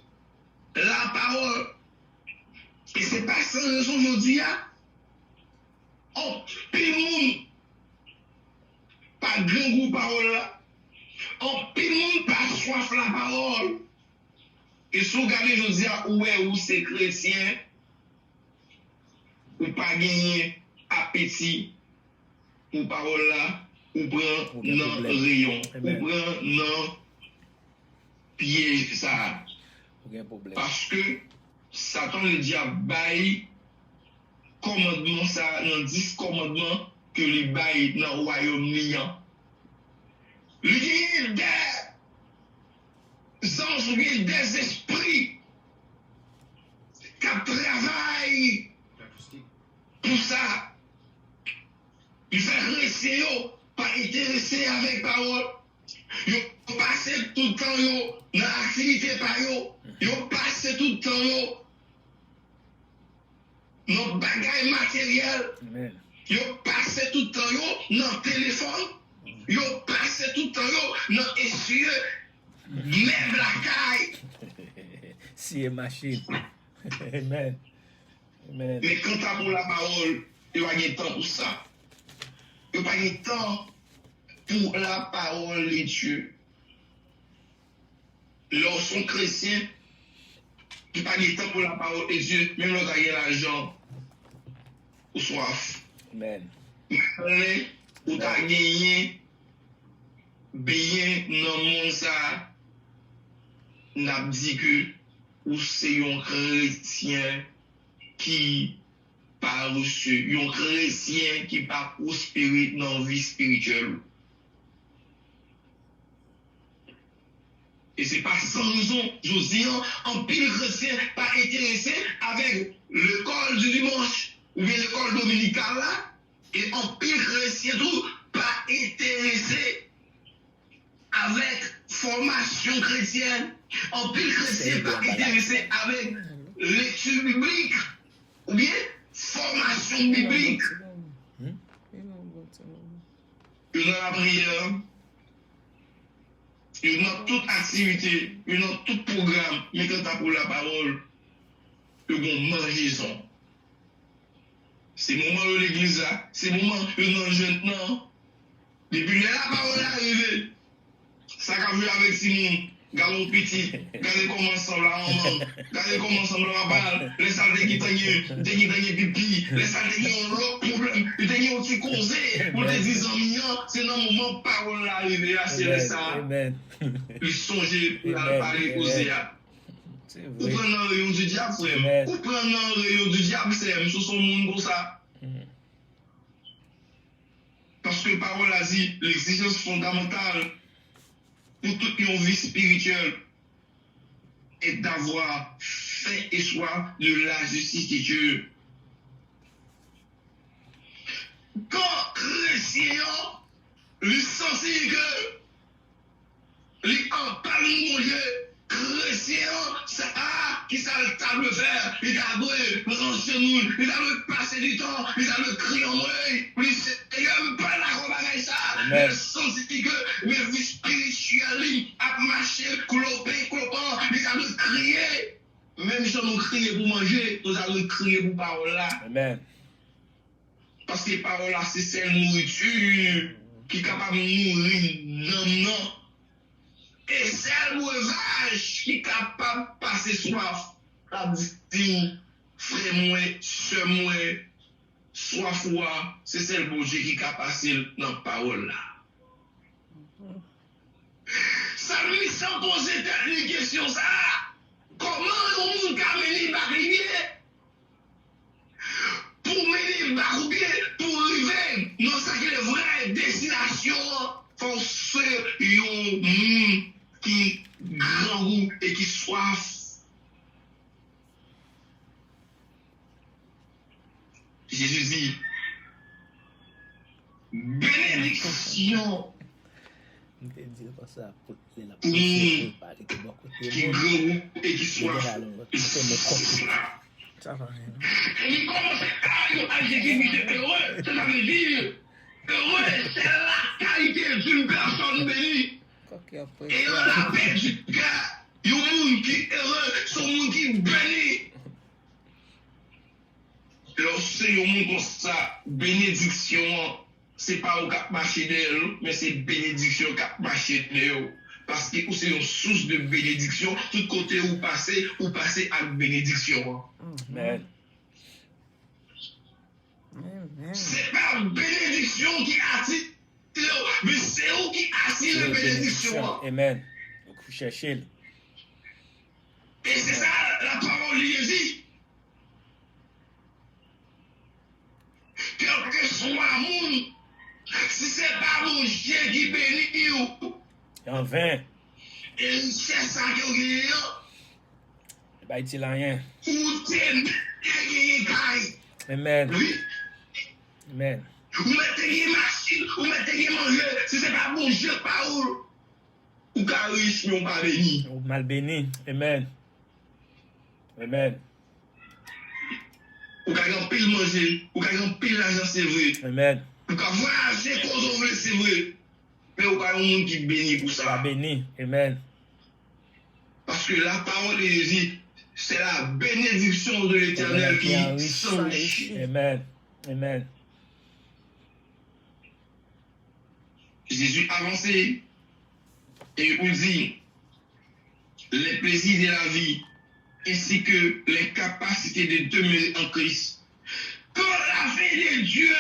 S4: la parole. Et c'est pas sans raison aujourd'hui. On pile pas grand goût parole là. On pile pas soif la parole. Et si vous regardez aujourd'hui où c'est chrétien, ou pas gagner appétit pour parole là, ou prend dans rayon, ou prend dans piège ça. Parce que Satan le diable baille commandement ça dans 10 commandements que les baille dans le royaume niant. Il des anges, des esprits qui travaillent pour ça. Il fait rester pas intéressé avec parole. Ils passent tout le temps dans l'activité par eux. Ils passent tout le temps dans le bagage matériel. Ils passent tout le temps dans le téléphone. Ils passent tout le temps dans l'essieu. Même la caille.
S1: Si et machine. Amen. Amen.
S4: Mais quand tu as pour la parole, il n'y a pas de temps pour ça. Il n'y a pas de temps pour la parole de Dieu. Lorsqu'on chrétien, qui pas de temps pour la parole de Dieu, même quand il y a l'argent ou soif.
S1: Amen.
S4: Mais ou t'as gagné bien dans le monde ça, n'a dit que ou c'est un chrétien qui pas reçu, un chrétien qui pas prospéré dans la vie spirituelle. Et c'est pas sans raison, je dis, en pile chrétien pas intéressé avec l'école du dimanche ou bien l'école dominicale là, et en pile chrétien tout pas intéressé avec formation chrétienne, en pile chrétien pas intéressé avec lecture biblique ou bien formation biblique. Et dans la prière, et dans toute activité, et dans tout programme, mais quand tu as pour la parole, tu as mangeaison. C'est le moment où l'église là, c'est le moment où nous jeune non. Depuis là, la parole est arrivée. Ça qu'a vu avec Simon, galon petit, regardez comment ensemble là, regardez comment ensemble là, balle, les saletés qui t'ont pipi, les saletés qui ont l'autre problème, ils t'ont aussi causé, pour te dire, c'est dans le moment où la parole est arrivée, c'est ça.
S1: Amen.
S4: Ils songent pour parler causer. Ou prendre un rayon du diable, frère. Ou prendre un rayon du diable, c'est sur son monde comme ça. Parce que la parole a dit, l'exigence fondamentale pour toute une vie spirituelle est d'avoir faim et soif de la justice de Dieu. Quand chrétien, lui sentit que lui en parle mon Dieu, chrétien, ça qui ça le table faire, il a beau brancher nous, il a beau passer du temps, il a beau crier en moi, il a pas la compagnie ça, il sentit que mes vies spirituelles a marché, clopé, clopant, il a beau crier, même si nous crions pour manger, nous allons crier pour parole là.
S1: Amen.
S4: Parce que parole là, c'est celle nourriture qui est capable de nourrir, non. Et c'est le breuvage qui est capable de passer soif. La dit, frère moi, soeur moi, soif moi, c'est le bon Dieu qui est capable de passer dans la parole là. Ça lui sans poser une question ça. Comment on peut mener la rivière? Pour mener la rivière, pour arriver dans sa vraie destination, faut faire un monde qui grand goût et qui soif. Jésus dit, bénédiction pour qui grand goût et qui soif. Et il commence à adjectiver heureux, ça veut dire heureux, c'est la qualité d'une personne bénie. Et on a perdu du cœur, il y a un monde qui est heureux, son monde qui est béni. Lorsque c'est un monde comme ça, bénédiction, c'est pas au cap marché d'elle, mais c'est bénédiction cap marché d'elle. Parce que c'est une source de bénédiction, tout côté où passer avec bénédiction.
S1: Amen.
S4: C'est pas bénédiction qui attire, mais c'est où qui attire la bénédiction.
S1: Amen. Vous cherchez.
S4: Et c'est ça la parole de Jésus. Quel que soit le monde, si c'est pas mon Dieu qui bénit,
S1: En vain.
S4: et c'est ça que vous gagnez,
S1: Bah, il a rien.
S4: ou t'es gagné.
S1: Amen.
S4: Oui.
S1: Amen.
S4: Ou mettez une machine, ou mettez une manger, si c'est pas bon Dieu, parole. Ou car riche, mais on pas béni.
S1: Ou mal béni. Amen. Amen.
S4: Ou car yon pile manger, ou car yon pile l'argent, c'est vrai.
S1: Amen.
S4: Ou car voyager, quand on veut, c'est vrai. Mais ou car yon monde qui béni pour
S1: Pas
S4: ça.
S1: béni. Amen.
S4: Parce que la parole de Jésus, c'est la bénédiction de l'Éternel qui s'enrichit.
S1: Amen. Amen.
S4: Jésus avançait et il dit, les plaisirs de la vie ainsi que les capacités de demeurer en Christ. Quand la vie de Dieu,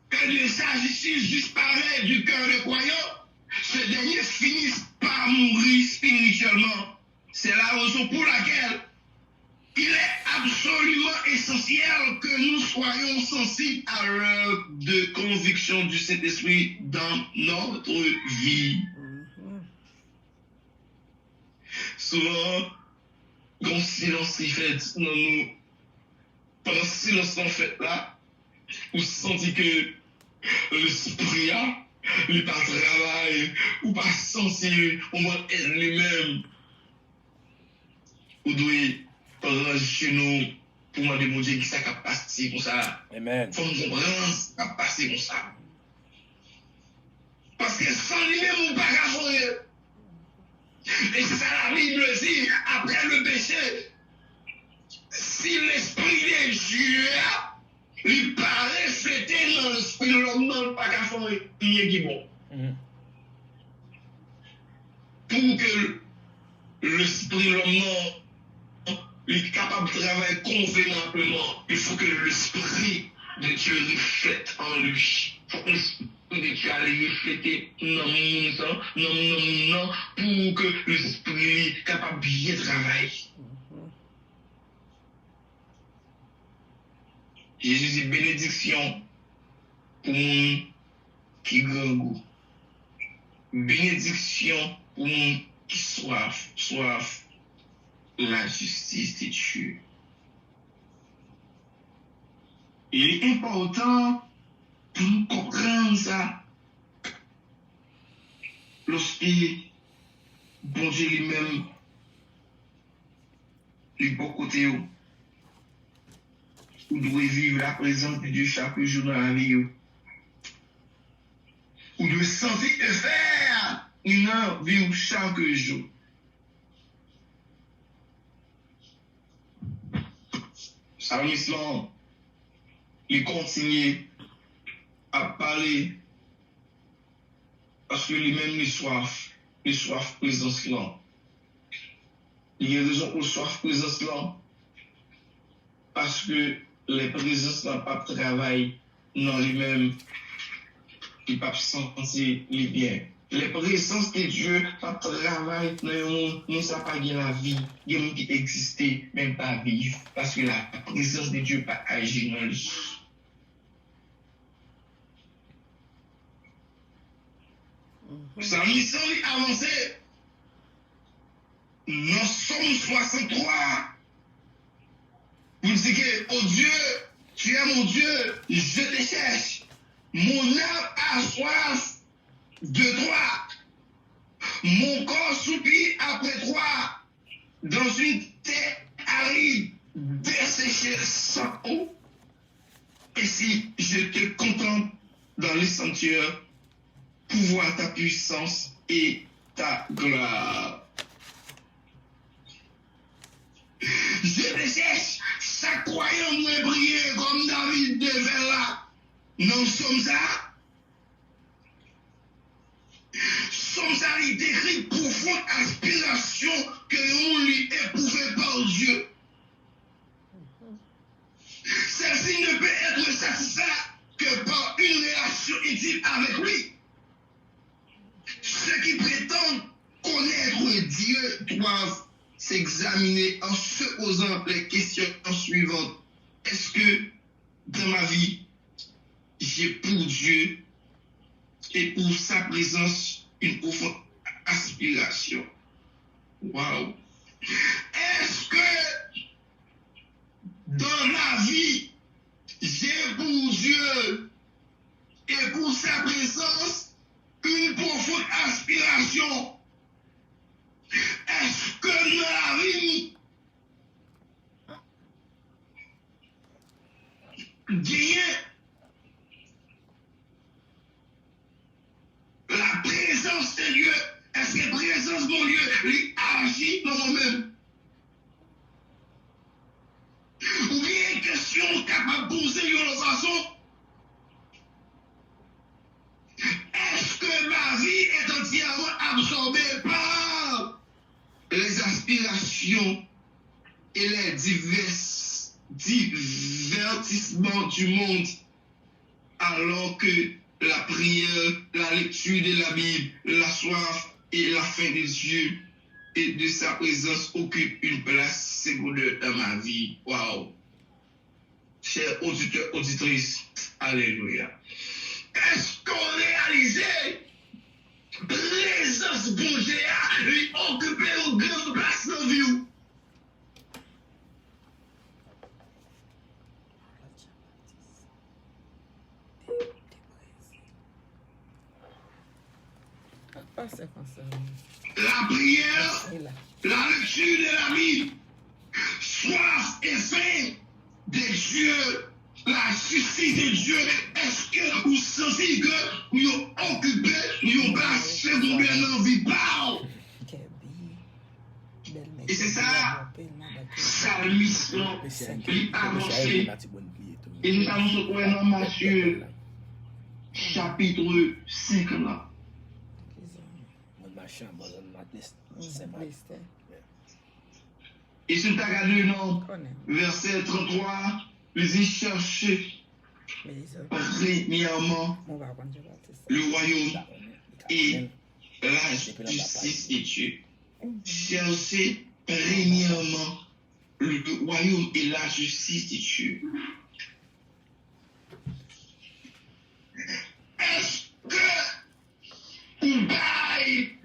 S4: que ne s'agisse disparaît du cœur de croyant, ce dernier finisse par mourir spirituellement. C'est la raison pour laquelle il est absolument essentiel que nous soyons sensibles à l'œuvre de conviction du Saint-Esprit dans notre vie. Souvent, quand silence est fait dans nous, pendant ce silence en fait là, vous sentez que l'esprit n'est pas travail, ou pas censé, on va être lui-même. Vous devez prendre chez nous pour demander mon Dieu qui ça a passé comme ça.
S1: Amen.
S4: Il faut nous comprendre ce qui a passé comme ça. Parce que sans lui-même, on ne peut pas faire. Et c'est ça la Bible dit, après le péché, si l'esprit de Dieu lui paraît fêter dans l'esprit de l'homme, non, pas qu'à faire rien qui est bon. Pour que l'esprit de l'homme est capable de travailler convenablement, il faut que l'esprit de Dieu reflète en lui. Il faut que l'esprit de Dieu aille refléter non, pour que l'esprit est capable de bien travailler. Jésus dit bénédiction pour mon qui grand goût. Bénédiction pour mon qui soif la justice de Dieu. Il est important pour nous comprendre ça. Lorsque bon Dieu lui-même est bon côté, vous devez vivre la présence de Dieu chaque jour dans la vie. Vous devez sentir et faire une vie chaque jour. Psalmiste, il continue à parler parce que lui-même les soif présence là. Il y a raison pour soif présence là parce que les présences n'ont pas de travail dans lui-même, il pas sentir les biens. Les présences de Dieu pas de travail dans le monde, nous ça pas la vie, il y a qui existait même pas vivre parce que la présence de Dieu pas agir dans lui. Psalmiste avancé. Dans Somme 63. Vous dites que, oh Dieu, tu es mon Dieu, je te cherche. Mon âme a soif de toi. Mon corps soupire après toi. Dans une terre aride, desséchée sans eau. Et si je te contemple dans les sanctuaires, pour voir ta puissance et ta gloire. Je te cherche, chaque croyant doit briller comme David devait là. Non, sommes ça. Sommes ça, il décrit profonde aspiration que l'on lui éprouvait par Dieu. Celle-ci ne peut être satisfaite que par une relation intime avec lui. Ceux qui prétendent connaître Dieu doivent s'examiner en se posant les questions suivantes. Est-ce que dans ma vie, j'ai pour Dieu et pour sa présence une profonde aspiration? Waouh! Est-ce que dans ma vie, j'ai pour Dieu et pour sa présence une profonde aspiration? Est-ce que dans la vie, Dieu, la présence de Dieu, est-ce que la présence de mon Dieu lui agit dans moi-même? Ou bien une question capable de poser de façon? Est-ce que ma vie est entièrement absorbée par les aspirations et les divertissements du monde, alors que la prière, la lecture de la Bible, la soif et la faim de Dieu et de sa présence occupent une place secondaire dans ma vie. Waouh! Chers auditeurs, auditrices, alléluia. Est-ce qu'on réalise présence bon Dieu lui occuper une grande place dans la vie?
S3: C'est comme ça.
S4: La prière, la lecture de la Bible, soif et faim de Dieu, la justice de Dieu. Est-ce que vous sentez que vous occupez une place secondaire dans la vie? Et c'est ça, Salmisson, il a avancé. Et nous allons se trouver dans Matthieu, chapitre 5 là. Et si tu as regardé non, verset 33, il dit chercher premièrement le royaume et la justice de Dieu. Chercher premièrement le royaume et la justice de Dieu. Est-ce que ou bagay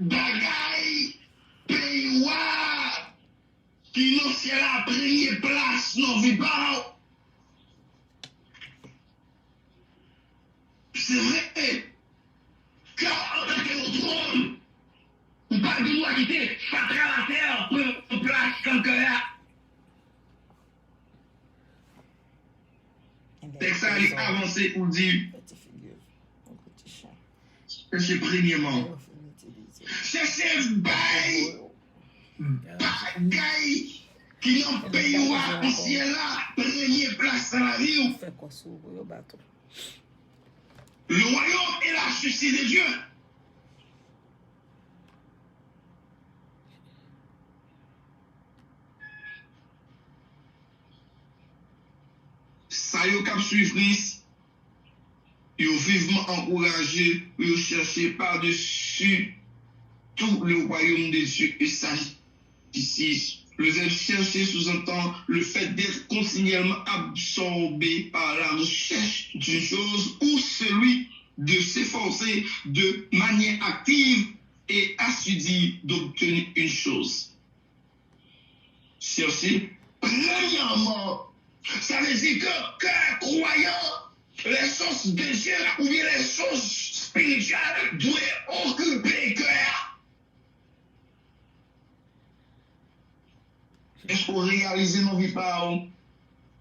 S4: paywa qui non c'est la première place non vit pas? C'est vrai, car avec le trône, on parle de loi qui était faite à la terre pour une place comme que là. Texte a avancé pour dire cherchez premièrement. Cherchez bagay qui n'en payera en ciel là, première place dans la vie. Le royaume et la justice de Dieu. Ça y est, cap suivre, ils ont vivement encouragé, ils ont cherché par-dessus tout le royaume de Dieu et sa justice. Le verbe chercher sous-entend le fait d'être continuellement absorbé par la recherche d'une chose ou celui de s'efforcer de manière active et assidue d'obtenir une chose. Chercher, premièrement, ça veut dire que un croyant, les choses de Dieu ou bien les choses spirituelles doivent occuper le cœur. Est-ce qu'on réalise nos vies par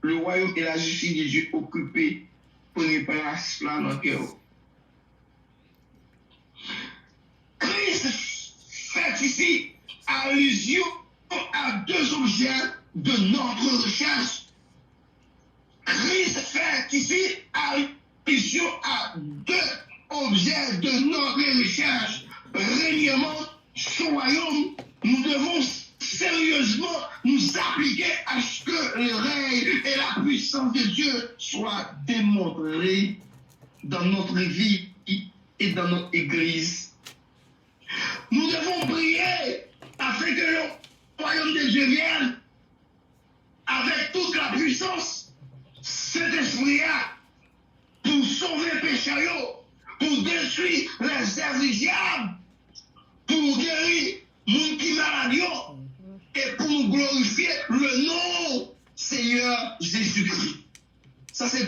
S4: le royaume et la justice de Dieu occupés pour ne pas cela dans le cœur? Christ fait ici allusion à deux objets de notre recherche. Christ fait ici allusion à deux objets de notre recherche. Premièrement, son royaume, nous devons sérieusement nous appliquer à ce que le règne et la puissance de Dieu soient démontrés dans notre vie et dans notre église. Nous devons prier afin que le royaume de Dieu vienne avec toute la puissance, cet esprit-là, pour sauver les pécheurs, pour détruire les œuvres du diable, pour guérir les gens qui sont malades, et pour nous glorifier le nom Seigneur Jésus-Christ. Ça, c'est le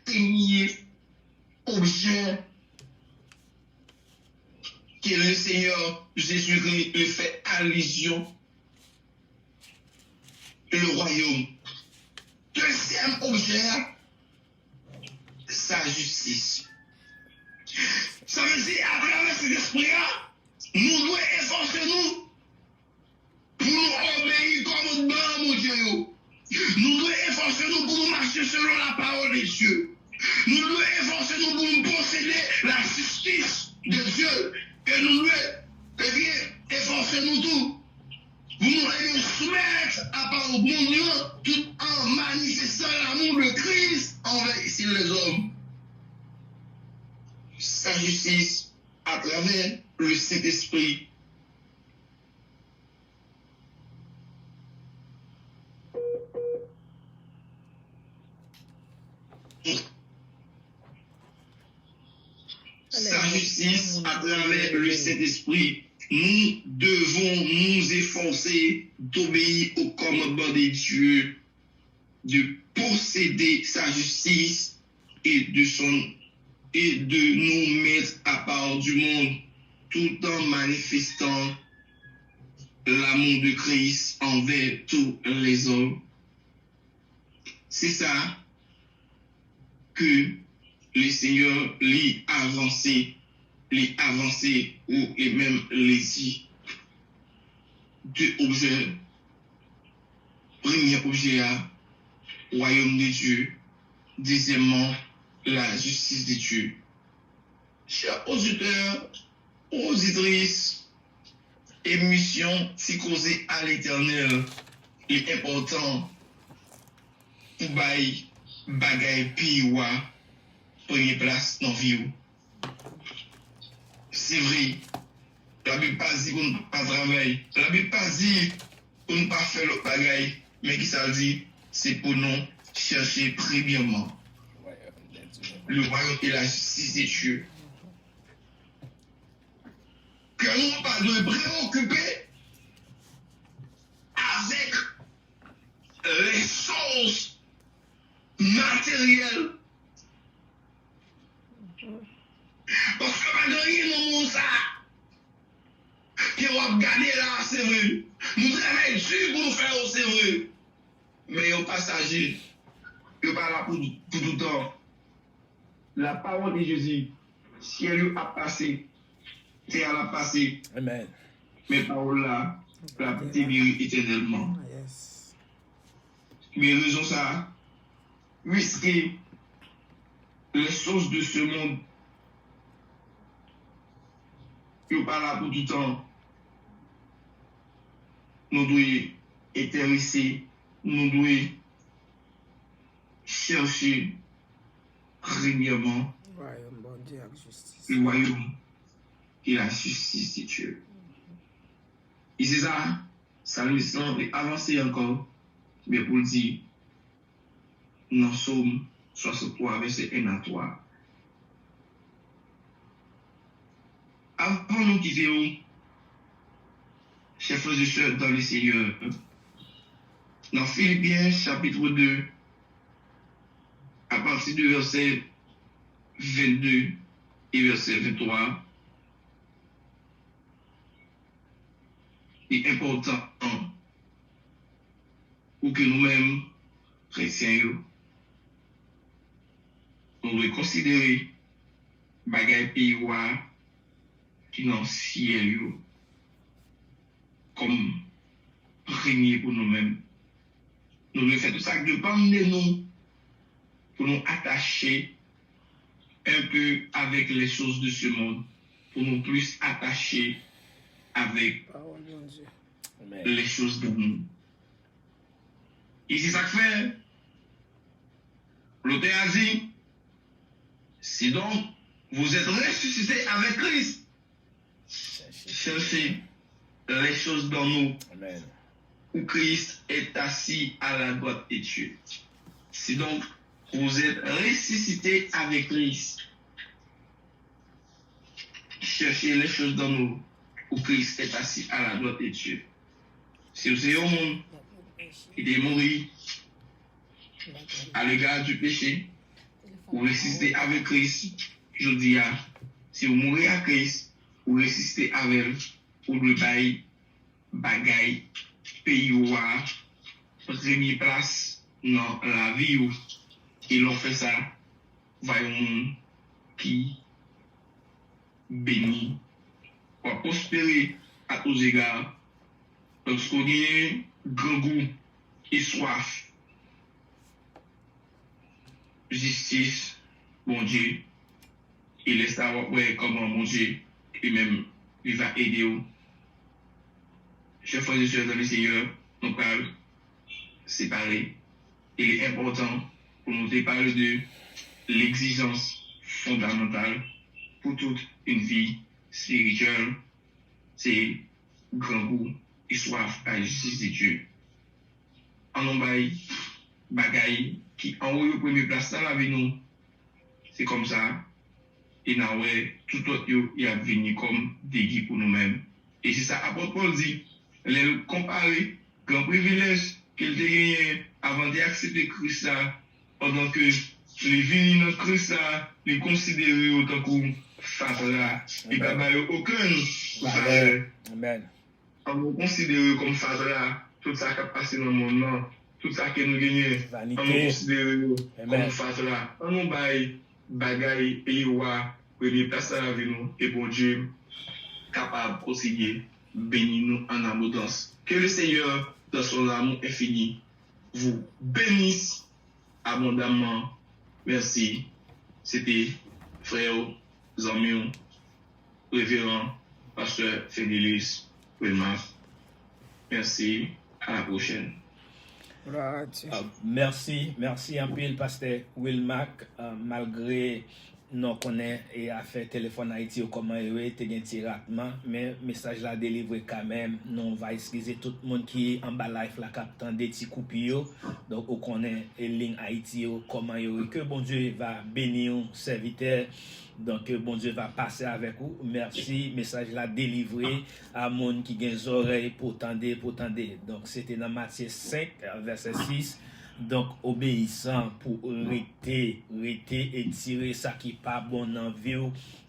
S4: premier objet que le Seigneur Jésus-Christ lui fait allusion. Le royaume. Deuxième objet, sa justice. Ça veut dire, à travers cet esprit-là, nous devons efforcer nous pour nous obéir comme nous, mon Dieu. Nous devons efforcer nous pour nous marcher selon la parole de Dieu. Nous devons efforcer nous pour nous posséder la justice de Dieu. Et nous devons efforcer nous tous pour nous soumettre mettre à part au monde tout en manifestant l'amour de Christ envers ici les hommes. Sa justice à travers le Saint-Esprit. Sa justice à travers le Saint-Esprit. Nous devons nous efforcer d'obéir au commandement de Dieu, de posséder sa justice et de nous mettre à part du monde tout en manifestant l'amour de Christ envers tous les hommes. C'est ça que le Seigneur lui avancé ou et même les dit. Deux objets. Premier objet, royaume de Dieu. Deuxièmement, la justice de Dieu. Chers auditeurs, auditrices, émission psychosée à l'éternel est important pour bagay piwa première place dans la vie. C'est vrai. La Bible pas dit qu'on ne pas travailler. La Bible pas dit qu'on ne pas faire le bagay. Mais qui ça dit, c'est pour nous chercher premièrement le royaume et la justice de Dieu. Que nous pas de préoccuper avec les choses matérielles. Parce que pas de rien dans mon ça. Qui va regarder là, c'est vrai. Nous travaillons dur pour nous faire, c'est vrai. Mais au passager, il n'est pas là pour tout le temps. La parole de Jésus, ciel a passé, terre a passé.
S1: Amen.
S4: Mais parole là, la pétérie éternellement.
S3: Yes.
S4: Mais raison ça, risquer les choses de ce monde. Il n'est pas là pour tout le temps. Nous devons intéresser, nous devons chercher premièrement le royaume et la justice de Dieu. Et c'est ça, ça nous semble avancer encore, mais pour dire, nous sommes 63, verset 1 à 3. Avant nous quitter, chers frères et sœurs dans le Seigneur, dans Philippiens chapitre 2, à partir du verset 22 et verset 23, il est important pour que nous-mêmes, chrétiens, nous devons considérer bagay pays qui dans le ciel comme premier pour nous-mêmes. Nous devons faire tout ça de bande nous pour nous attacher un peu avec les choses de ce monde, pour nous plus attacher avec les choses de nous. Et c'est ça que fait l'auteur a dit, si donc vous êtes ressuscités avec Christ, cherchez les choses dans nous.
S1: Amen.
S4: Où Christ est assis à la droite de Dieu. Si donc vous êtes ressuscités avec Christ, cherchez les choses dans nous, où Christ est assis à la droite de Dieu. Si vous êtes au monde, il est mort à l'égard du péché, vous ressuscitez avec Christ, je dis, si vous mourrez à Christ, vous ressuscitez avec lui, pour le bail, bagaille, pays ou première place dans la vie. Et l'on fait ça, voyons qui bénit, pour prospérer à tous égards, lorsqu'on a grand goût et soif, justice, bon Dieu, il laisse savoir comment mon Dieu, et même il va aider vous. Chers frères et sœurs dans le Seigneur, nous parlons séparés. Il est important pour nous de parler de l'exigence fondamentale pour toute une vie spirituelle, c'est grand goût et soif à la justice de Dieu. En on bagaille qui en haut au premier place dans la vie nous, c'est comme ça. Et now tout autre il a venu comme des guides pour nous-mêmes. Et c'est ça, apôtre Paul dit, les comparer grand privilège qu'il a gagné avant d'accepter Christ pendant que les venus dans Christ les considérer autant que fatras. Et pas aucun.
S1: Amen.
S4: On nous considère comme fatras, tout ça qui a passé dans le monde, tout ça que nous gagnons, on nous considère comme fatras. On nous bagaille et wa premier place à la vie nous et bon Dieu capable de conseiller bénir nous en abondance. Que le Seigneur dans son amour infini vous bénisse abondamment. Merci. C'était frère Zamion, révérend pasteur Fédélis Wilmar. Merci. À la prochaine.
S1: Merci un peu, pasteur Wilmac, malgré nous connaît et a fait téléphone Haïti ou comment il était un petit ratement, mais message là délivré quand même. Nous va excuser tout le monde qui est en bas live la captant des petits coupures. Donc on connaît ligne Haïti ou comment il que bon Dieu va bénir serviteur. Donc bon Dieu va passer avec vous. Merci, message là délivré à monde qui a des oreilles pour tendre. Donc c'était dans Matthieu 5 verset 6. Donc obéissant pour rester et tirer ça qui pas bon dans vie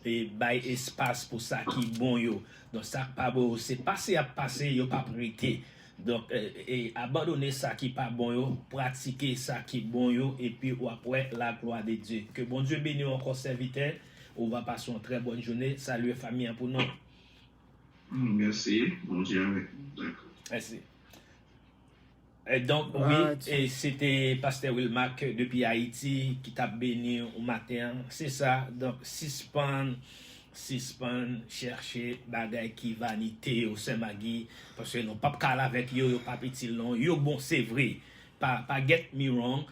S1: et bail espace pour ça qui bon yo. Donc ça pas bon, c'est passer à passer yo pas prêter. Donc et abandonner ça qui pas bon yo, pratiquer ça qui bon yo et puis après la gloire de Dieu. Que bon Dieu bénisse encore serviteur. On va passer une très bonne journée. Salut famille pour nous.
S4: Merci. Bon Dieu. D'accord.
S1: Merci. Et donc, oui, et c'était Pasteur Wilmac depuis Haïti qui t'a béni au matin. C'est ça. Donc, suspend, chercher bagay qui vanité au Saint-Magui. Parce que non, pas parler avec yo, pas petit long. Yo, bon, c'est vrai. Pas get me wrong.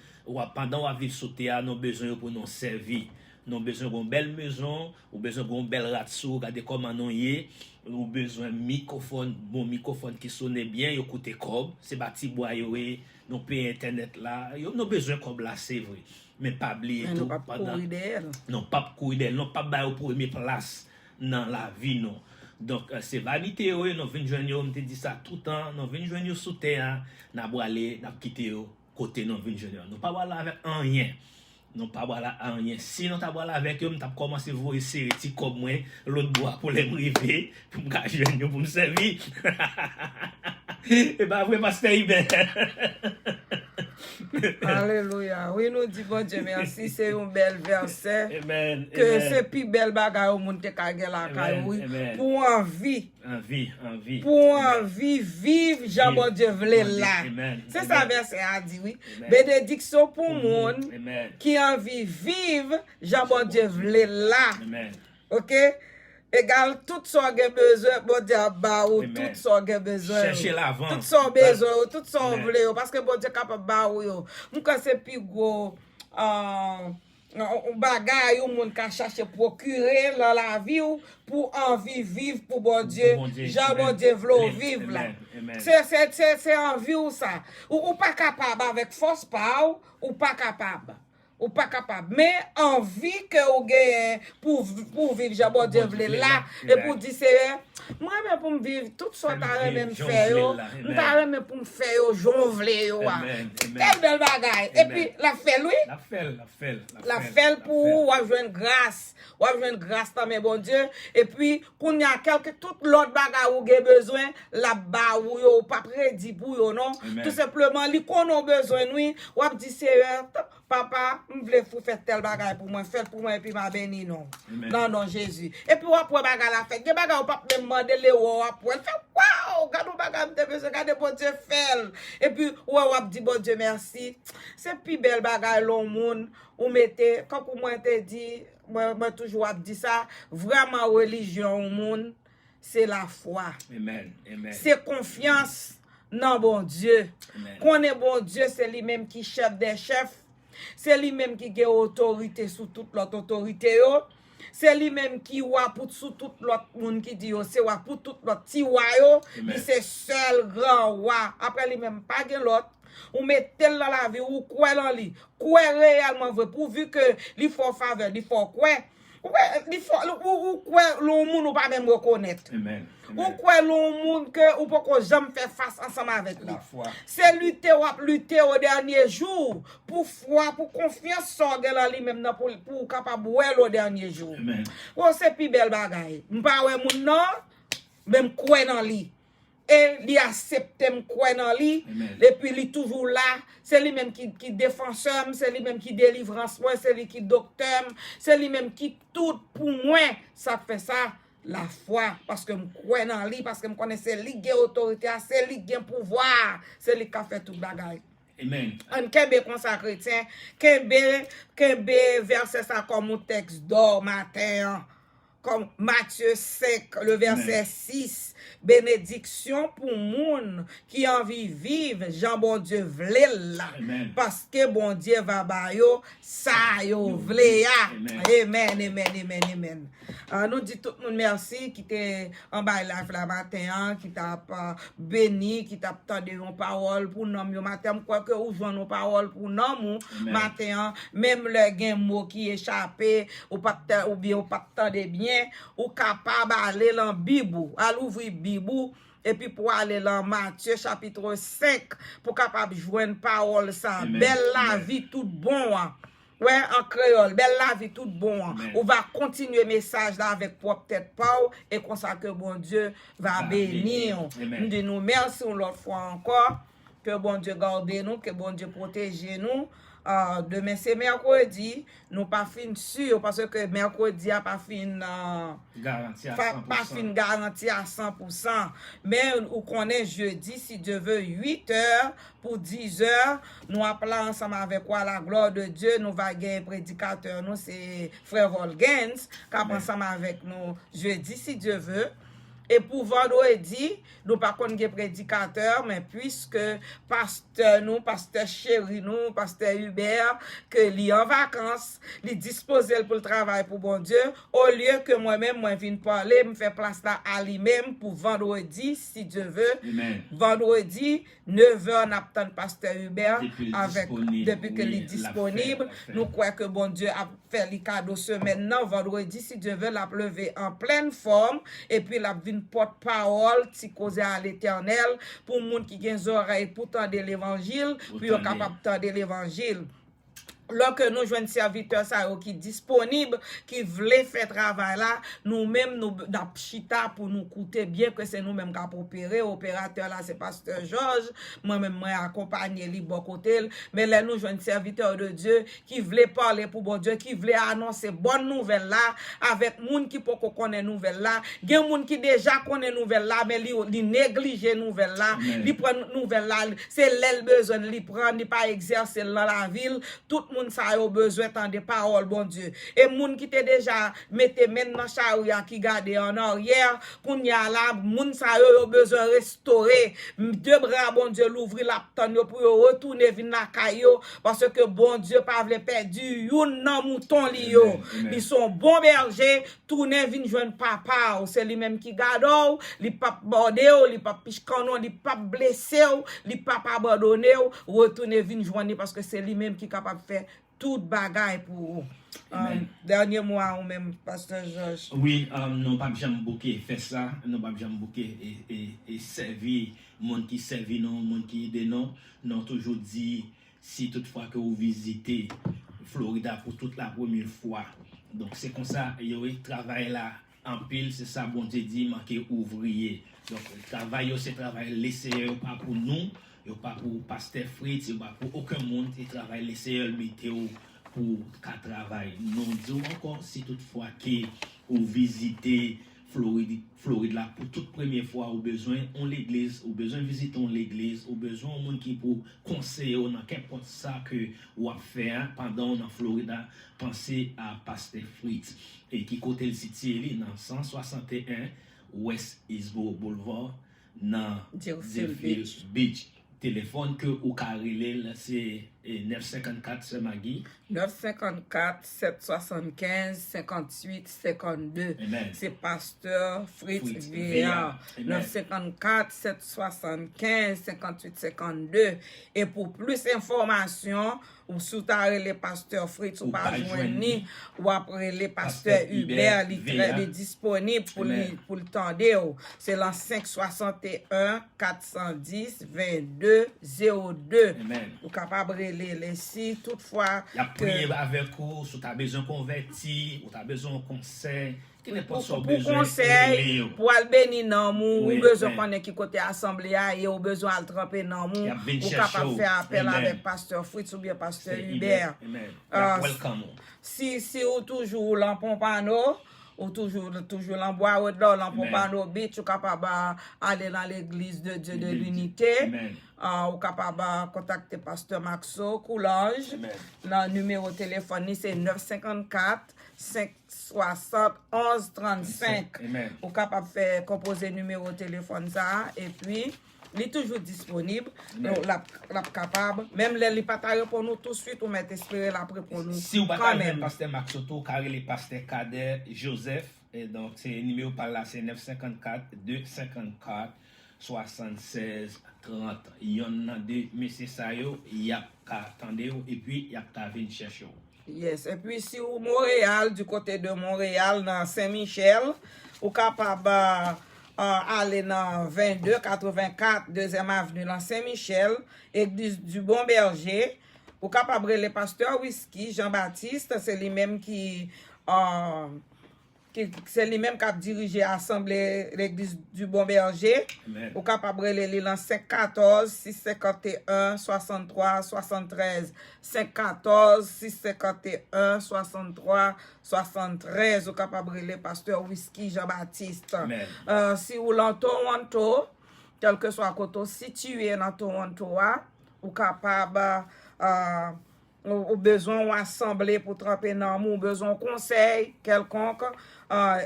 S1: Pendant qu'on vit sauter, nous besoin pour nous servir. Nous besoin d'une belle maison, ou besoin d'une belle ratio, regardez comment nous y nous besoin microphone, bon microphone qui sonne bien, yo coûte comme, c'est bâti bois yo, nous paye internet là, nous besoin comme là c'est vrai. Mais pas oublier tout pendant. Non, pas courir, non pas bailler au premier place dans la vie non. Donc c'est vanité nous venons joindre, on te dit ça tout le temps, nous venons joindre sous terre, n'a pas aller, n'a quitter côté nous venons joindre. Nous pas aller avec rien. Non pas voilà rien. Si nous t'a voilà avec eux, m't'a commencé vous essayer petit comme moi, l'autre bois pour les river, pour me joindre pour me servir. Et bah vrai pasteur Iben.
S3: Alléluia. Oui, nous dit bon Dieu merci, c'est un bel verset.
S1: Amen.
S3: Que c'est plus belle bagaille au monde te ka gen la caille oui. Pour envie. Pour envie vivre, Jean bon Dieu vle là. C'est ça verset a dit oui. Bénédiction pour monde qui envie vivre, Jean bon Dieu vle là. OK? Égal tout ça que besoin bon Dieu ba ou tout ça que besoin
S1: chercher l'avant
S3: tout ça besoin tout ça vle parce que bon Dieu capable ba ou yo m'ka c'est plus gros bagay ou moun ka chercher procurer dans la vie ou pour envie vivre pour bon Dieu Jean bon Dieu vle vivre là c'est envie ou ça ou pas capable avec force pas ou pas capable ou pas capable mais envie que ou gagne pour vivre Jean Dieu vle là et pour dire c'est moi même pour me vivre tout ça t'a même faire yo t'a même pour me faire yo jonvle yo quelle belle bagaille et puis la fait lui la fait pour ou joindre grâce ta mais bon Dieu et puis qu'on y a quelque tout l'autre bagaille ou gagne besoin la ba ou yo pas prédit pour yo non tout simplement li qu'on a besoin nous ou a dit Seigneur papa m'vle fou faire tel bagay pour moi fait pour moi et puis m'a béni non non Jésus et puis après bagay la fait que bagay ou pas me demander le ou après fait waouh regarde bagay me besoin regarder bon Dieu fait et puis ou dit bon Dieu merci c'est plus belle bagay l'on monde ou mettez quand pour moi te dit moi toujours dit ça vraiment religion au monde c'est la foi
S1: amen
S3: c'est confiance non bon Dieu.
S1: Amen.
S3: Qu'on est bon Dieu, c'est lui-même qui chef des chefs. C'est lui-même qui a autorité sous toute l'autre autorité. C'est lui-même qui wa pour sous tout l'autre monde qui dit c'est wa pour tout l'autre ti wa yo. C'est seul grand wa. Après lui-même pas gen l'autre. Ou mettez dans la vie ou quoi dans lui. Quoi réellement vrai pourvu que lui faut faveur, lui faut quoi. Il faut ou quoi l'on monde ou pas même reconnaître.
S1: Amen.
S3: Ou quoi l'on monde que ou pas qu'on jamais faire face ensemble avec lui. C'est lutter au dernier jour pour foi, pour confiance sorge dans lui-même pour capable au dernier jour.
S1: Amen.
S3: Oh c'est plus belle bagaille. M'pa ouais moun non même quoi dans lui. Et il accepte quoi dans lui et puis il toujours là, c'est lui même qui défenseur, c'est lui même qui délivrance moi, c'est lui qui docteur, c'est lui même qui tout pour moi ça fait ça la foi parce que me crois dans lui parce que me connais c'est lui qui a autorité, c'est lui qui a pouvoir, c'est lui qui a fait tout bagaille.
S1: Amen.
S3: En kembe comme ça chrétien, kembe verset ça comme un texte d'or matin. Comme Matthieu 5, le verset 6, bénédiction pour moun qui envie vivre, Jean bon Dieu vle là. Parce que bon Dieu va ba yo, ça yo vle ya. Amen. Nous dit tout le monde merci qui était en bas live la matin, qui t'a béni, qui t'a entendu une parole pour nous matin, quoi que ou joindre nos paroles pour nous matin, même le gain mot qui échappé ou pas ou bien ou pas tendre bien ou capable aller dans Bible, à l'ouvrir Bible et puis pour aller dans Matthieu chapitre 5 pour capable joindre parole ça belle la vie tout bon. Ouais, en créole, belle la vie tout bon. On va continuer message là avec propre tête pas et comme ça que bon Dieu va bénir. Nous disons merci une autre fois encore. Que bon Dieu garde nous, que bon Dieu protège nous. Demain c'est mercredi, nous pas fin sûr parce que mercredi a pas fin
S1: garantie à 100%.
S3: Pas fin garantie à 100%, mais on connaît jeudi si Dieu veut 8h pour 10h, nous appelons ensemble avec quoi la gloire de Dieu, nous va gagner prédicateur nous c'est frère Volgens qui ensemble avec nous jeudi si Dieu veut. Et pour vendredi, nous pas qu'on des prédicateurs, mais puisque pasteur chéri nous, pasteur Hubert, que lui en vacances, lui disposé pour le travail pour bon Dieu, au lieu que moi-même, moi vienne parler, me faire place là à lui-même pour vendredi, si Dieu veut.
S1: Amen.
S3: Vendredi, 9h, on attend pasteur Hubert
S1: depuis
S3: que il est disponible. Nous croyons que bon Dieu a fait les cadeaux ce maintenant, vendredi, si Dieu veut, la lever en pleine forme, et puis la vine porte-parole, si causer à l'Éternel, pour monde qui a des oreilles pour tendre l'évangile, puis capable de tendre l'évangile. Lorsque nous jouons un serviteur qui est disponible, qui veut faire travail là, nous-mêmes, nous avons chita pour nous coûter bien que c'est nous-mêmes qui avons opéré. Opérateur là, c'est pasteur Georges. Moi-même, moi, accompagné lui, bon côté. Mais là, nous jouons un serviteur de Dieu qui veut parler pour bon Dieu, qui veut annoncer bonne nouvelle là, avec moun qui peut connaître nouvelle là. Il y a moun qui déjà connaît nouvelle là, mais il néglige nouvelle là. Il prend nouvelle là, c'est l'aile besoin, il prend, il pas exercer dans la ville. Tout le monde ça a besoin de paroles, bon Dieu. Et moun qui te déjà mette maintenant charia qui garde en arrière, qu'on y a là, moun ça a besoin restaurer. Deux bras, bon Dieu, l'ouvrir la tonne pour retourner vinn la caillou parce que bon Dieu pas vle perdu yon nan mouton li yo. Ils sont bons bergers, tourner vinn joindre papa, c'est lui même qui garde, li pas bordé, li pas pichkanon, li pas blessé, li pas abandonné, retourner vinn joindre parce que c'est lui même qui capable faire toute bagaille pour dernier mois ou même pasteur Georges.
S1: Oui, nous pas jamais bouquer faire ça, nous pas jamais bouquer et servir monde qui servi non, monde qui aide non, nous toujours dit si toutefois que vous visitez Florida pour toute la première fois. Donc c'est comme ça, il y a travail là en pile, c'est ça bon Dieu dit manquer ouvrier. Donc le travail c'est travail laissé pas pour nous. Yo pas pour pasteur Fritz, yo pas pour aucun monde qui travaille laisser le météo pour qu'à travail. Nous disons encore si toutefois que vous visitez Floride là pour toute première fois au besoin on l'église, au besoin visitons l'église, au besoin monde qui pour conseiller dans qu'importe ça que ou faire pendant en Florida, pensez à pasteur Fritz et qui côté le city dans 161 West Hillsborough Boulevard dans
S3: Deerfield
S1: Deerfield Beach. Téléphone que ou carrelé c'est 954 c'est Maggie.
S3: 954 775 58 52.
S1: Amen.
S3: C'est pasteur Fritz
S1: Fritz
S3: Vieillard.
S1: Amen.
S3: 954 775 58 52. Et pour plus d'informations, ou sous les pasteur Fritz ou
S1: Ou
S3: pas
S1: pas
S3: joindre
S1: joindre
S3: ni, ou après les pasteur Hubert, il est disponible pour le tendre. C'est la 561 410 22 02.
S1: Amen.
S3: Ou capable de les si toutefois
S1: Il y a prié avec vous, si tu as besoin de convertir, ou tu as besoin de conseil, qui n'est pas son
S3: pour
S1: besoin.
S3: conseil, pour aller bénir dans mou,
S1: Oui,
S3: ou besoin
S1: oui.
S3: qu'on est qui côté assemblée et ou besoin de tremper dans mou,
S1: Il y a bien
S3: ou capable
S1: cherché.
S3: faire appel
S1: Amen.
S3: avec pasteur Fritz ou bien pasteur
S1: C'est
S3: Hubert.
S1: Amen.
S3: Ah,
S1: Welcome.
S3: Si ou toujours l'en Pompano, ou toujours l'en bois ou dans l'en Pompano Beach, ou capable aller dans l'église de Dieu de l'unité.
S1: Amen.
S3: Ou capable contacter pasteur Maxo Coulange.
S1: Amen.
S3: Le numéro de téléphone c'est 954 560 11 35.
S1: Amen.
S3: Ou capable faire composer numéro de téléphone ça et puis il est toujours disponible. Donc, la capable même les pas pour nous tout de suite ou mettre espérer la pour nous.
S1: Si vous
S3: quand
S1: battez
S3: même.
S1: le pasteur Maxoto, car les pasteur Kader Joseph, et donc c'est le numéro par là, c'est 954 254 76 30. Il y en a deux messieurs ça yo, il y a qu'à attendre et puis il y a qu'à venir chercher.
S3: Yes, et puis si ou Montréal, du côté de Montréal, dans Saint-Michel, ou capable aller dans 2284 2e avenue dans Saint-Michel, église du Bon Berger, ou capable les pasteurs Whisky, Jean-Baptiste, c'est lui-même c'est lui-même qui a dirigé l'assemblée l'église du Bon Berger.
S1: Amen.
S3: Ou capable les dans 514 651 63 73 514 651 63 73 ou capable les pasteur Whisky Jean-Baptiste.
S1: Amen.
S3: Si ou dans Toronto, quel que soit côté situé dans Toronto, ou capable ou besoin ou assemblée pour tremper dans ou besoin conseil quelconque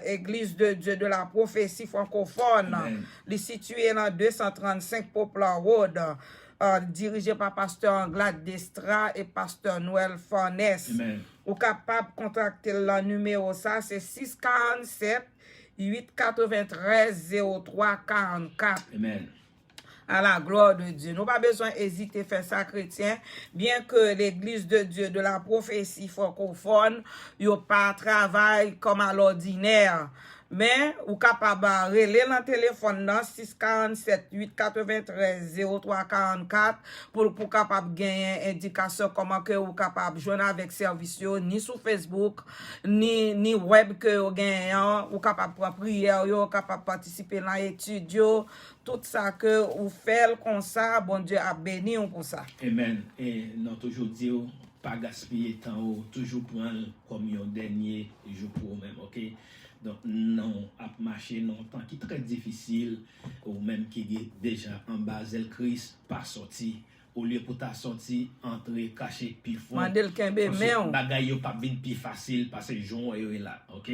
S3: église de Dieu de la prophétie francophone. Il est situé dans 235 Poplar Road, dirigé par pasteur Anglade Destra et pasteur Noël Fornes. Ou capable de contacter le numéro ça c'est 647 893 03 44.
S1: Amen.
S3: À la gloire de Dieu. Nous pas besoin d'hésiter à faire ça chrétien, bien que l'église de Dieu de la prophétie francophone, yo pas travail comme à l'ordinaire. Mais, ou capable relais dans le téléphone dans 647 893 03 44 pour capable gagner indication comment que ou capable joindre avec service ni sur Facebook ni web que ou gagnant ou capable prendre prière yo capable participer dans étude tout ça que ou fait comme ça bon Dieu a béni pour ça.
S1: Amen. Et nous toujours dire pas gaspiller temps toujours prendre comme un dernier jour pour même, OK? Donc, non, à marcher dans un temps qui est très difficile, ou même qui est déjà en bas, le Christ, pas sorti. Au lieu pour ta sortie, entrer, cacher, puis fond.
S3: Mandel Kembe, mais on.
S1: Bagay yo pas vin plus facile parce que jour est là, OK?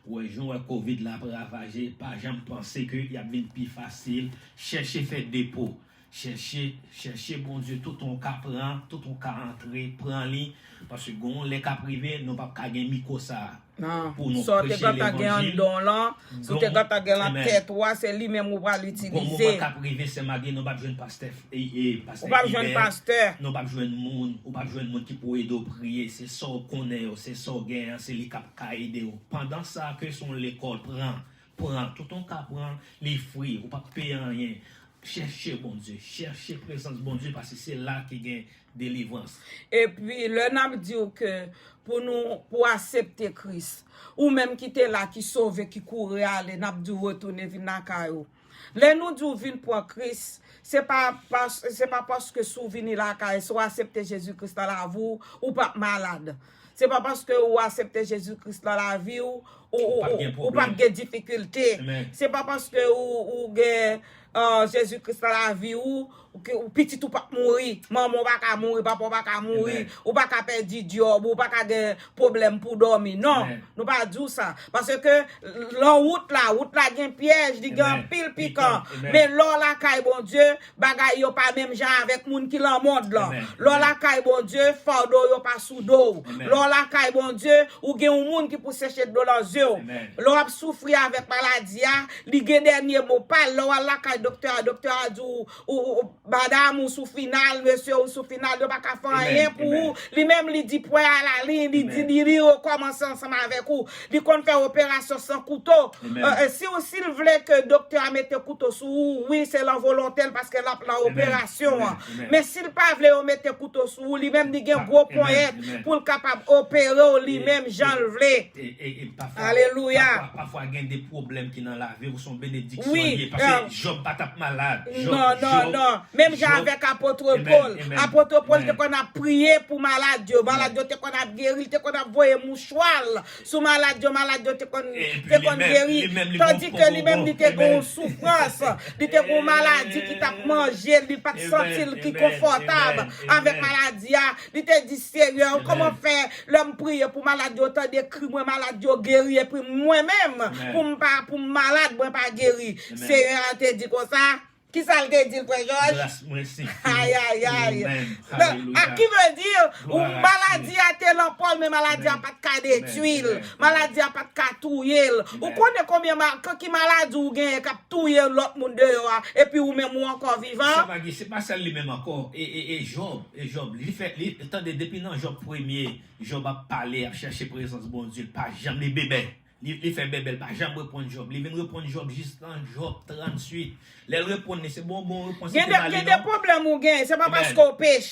S1: Ouais, jour Covid là ravager, pas jamais penser que y a vin plus facile, chercher faire dépôt. Chercher bon Dieu tout ton cas prend, tout ton cas entrer, prend li parce que gon les cas privés non pas gagner micro ça.
S3: Non,
S1: pour nous
S3: sortez
S1: prêcher
S3: quand t'as
S1: l'évangile.
S3: don là, sortez quand t'as la tête, c'est lui-même ou va
S1: Bon
S3: l'utiliser.
S1: moment cas privé c'est magé non pas besoin pasteur et pasteur.
S3: Ou pas besoin de pasteur.
S1: Non pas besoin de monde, ou pas besoin de monde qui pour aider au prier, c'est ça qu'on est, c'est ça gain, c'est les cap ka aider. Pendant ça que son l'école prend tout ton cas prend les fruits, ou pas payer rien. Cherchez bon Dieu, cherchez présence bon Dieu parce que c'est là qu'il y a délivrance.
S3: Et puis, le n'a dit que pour accepter Christ, ou même qui était là, qui sauve, qui courait, aller, n'a dit retourner venir dans caillou. Les nous dit venir pour Christ, c'est pas parce que souvenir la caillou, soit accepter Jésus-Christ dans la vie, ou pas malade. C'est pas parce que vous acceptez Jésus-Christ dans la vie ou pas de difficulté. C'est pas parce que vous Jésus-Christ la vie ou petit ou pas mourir, maman pas qu'à mourir, papa pas qu'à mourir, ou pas qu'à perdre job, ou pas qu'à des problèmes pour dormir. Non, nous pas dire ça parce que la route là gen piège, di gen pile piquant. Mais là la caille bon Dieu, bagay yo pas même genre avec moun qui l'en monde là. Là la caille bon Dieu, fardeau yo pas sous dos. Là la caille bon Dieu, ou gen un moun qui pour sécher de dans yeux. Là a souffrir avec maladie, li gen dernier mot pas là la caille docteur a dit ou madame ou sous final, monsieur ou sous final, de pas qu'à faire rien pour vous. Lui-même, lui dit pour à la ligne, il dit, il commence ensemble avec vous. Il compte faire opération sans couteau. Si aussi il voulait que le docteur mette couteau sous vous, oui, c'est la volonté parce que là, l'opération. Mais s'il pas voulait mettre couteau sous vous, lui-même, il a un gros point pour le capable opérer lui-même, Jean le voulait. Alléluia.
S1: Parfois, il y a des problèmes qui dans la vie, vous sont bénédictions.
S3: Oui.
S1: Parce que Job pas tape malade.
S3: Non. Même avec apôtre Paul. Apôtre Paul, te qu'on a prié pour malade, te qu'on a guéri, te qu'on a voyé mouchoir sous malade, te qu'on guéri. Tandis que lui-même, il était en souffrance, il était en maladie qui t'a mangé, il pas sentir qui confortable avec maladie, il était dit sérieux, comment faire l'homme prier pour maladie, autant de cris, moi maladie guéri, et puis moi-même, pour malade, moi pas guéri. Sérieux, te dit comme ça. Qui ça le dit, frère Georges? Aïe. Qui veut dire, ou maladie a tel Paul, mais maladie a pas de cas de tuile, maladie a pas de cas touyer. Ou connaît combien qui maladie ou gagne, cap touyer l'autre monde dehors, et puis ou même ou encore vivant?
S1: C'est pas ça lui-même encore. Et Job, il fait, attendez, depuis dans Job premier, Job a parlé, a cherché présence bon Dieu, pas jamais les bébés. Il fait bébé, pas jamais répondre Job. Il vient répondre Job juste dans Job 38. Les répondre, c'est bon réponse.
S3: Il y a des problèmes ou gain, c'est pas parce qu'on péche,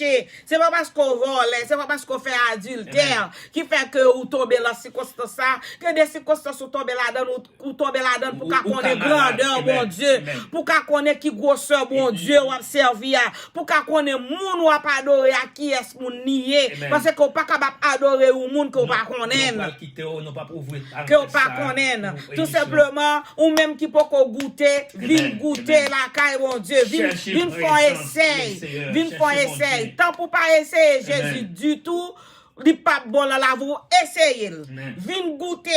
S3: c'est pas parce qu'on vole, c'est pas parce qu'on fait adultère qui fait que vous tombez dans circonstance ça, que des circonstances vous tombez là-dedans ou tombez là-dedans pour qu'on connaisse grandeur bon Dieu, pour qu'on connaisse qui grosseur bon Dieu ou servir, pour qu'on connaisse moun ou pas adorer à qui est moun nier parce qu'on pas capable adorer ou moun que pas connaître. Que on pas connaître. Tout simplement ou même qui peut goûter, vin goûter la caille, mon Dieu, vin font essayer. Tant pour pas essayer Jésus du tout, li pas bon là vous essayez. Vin goûter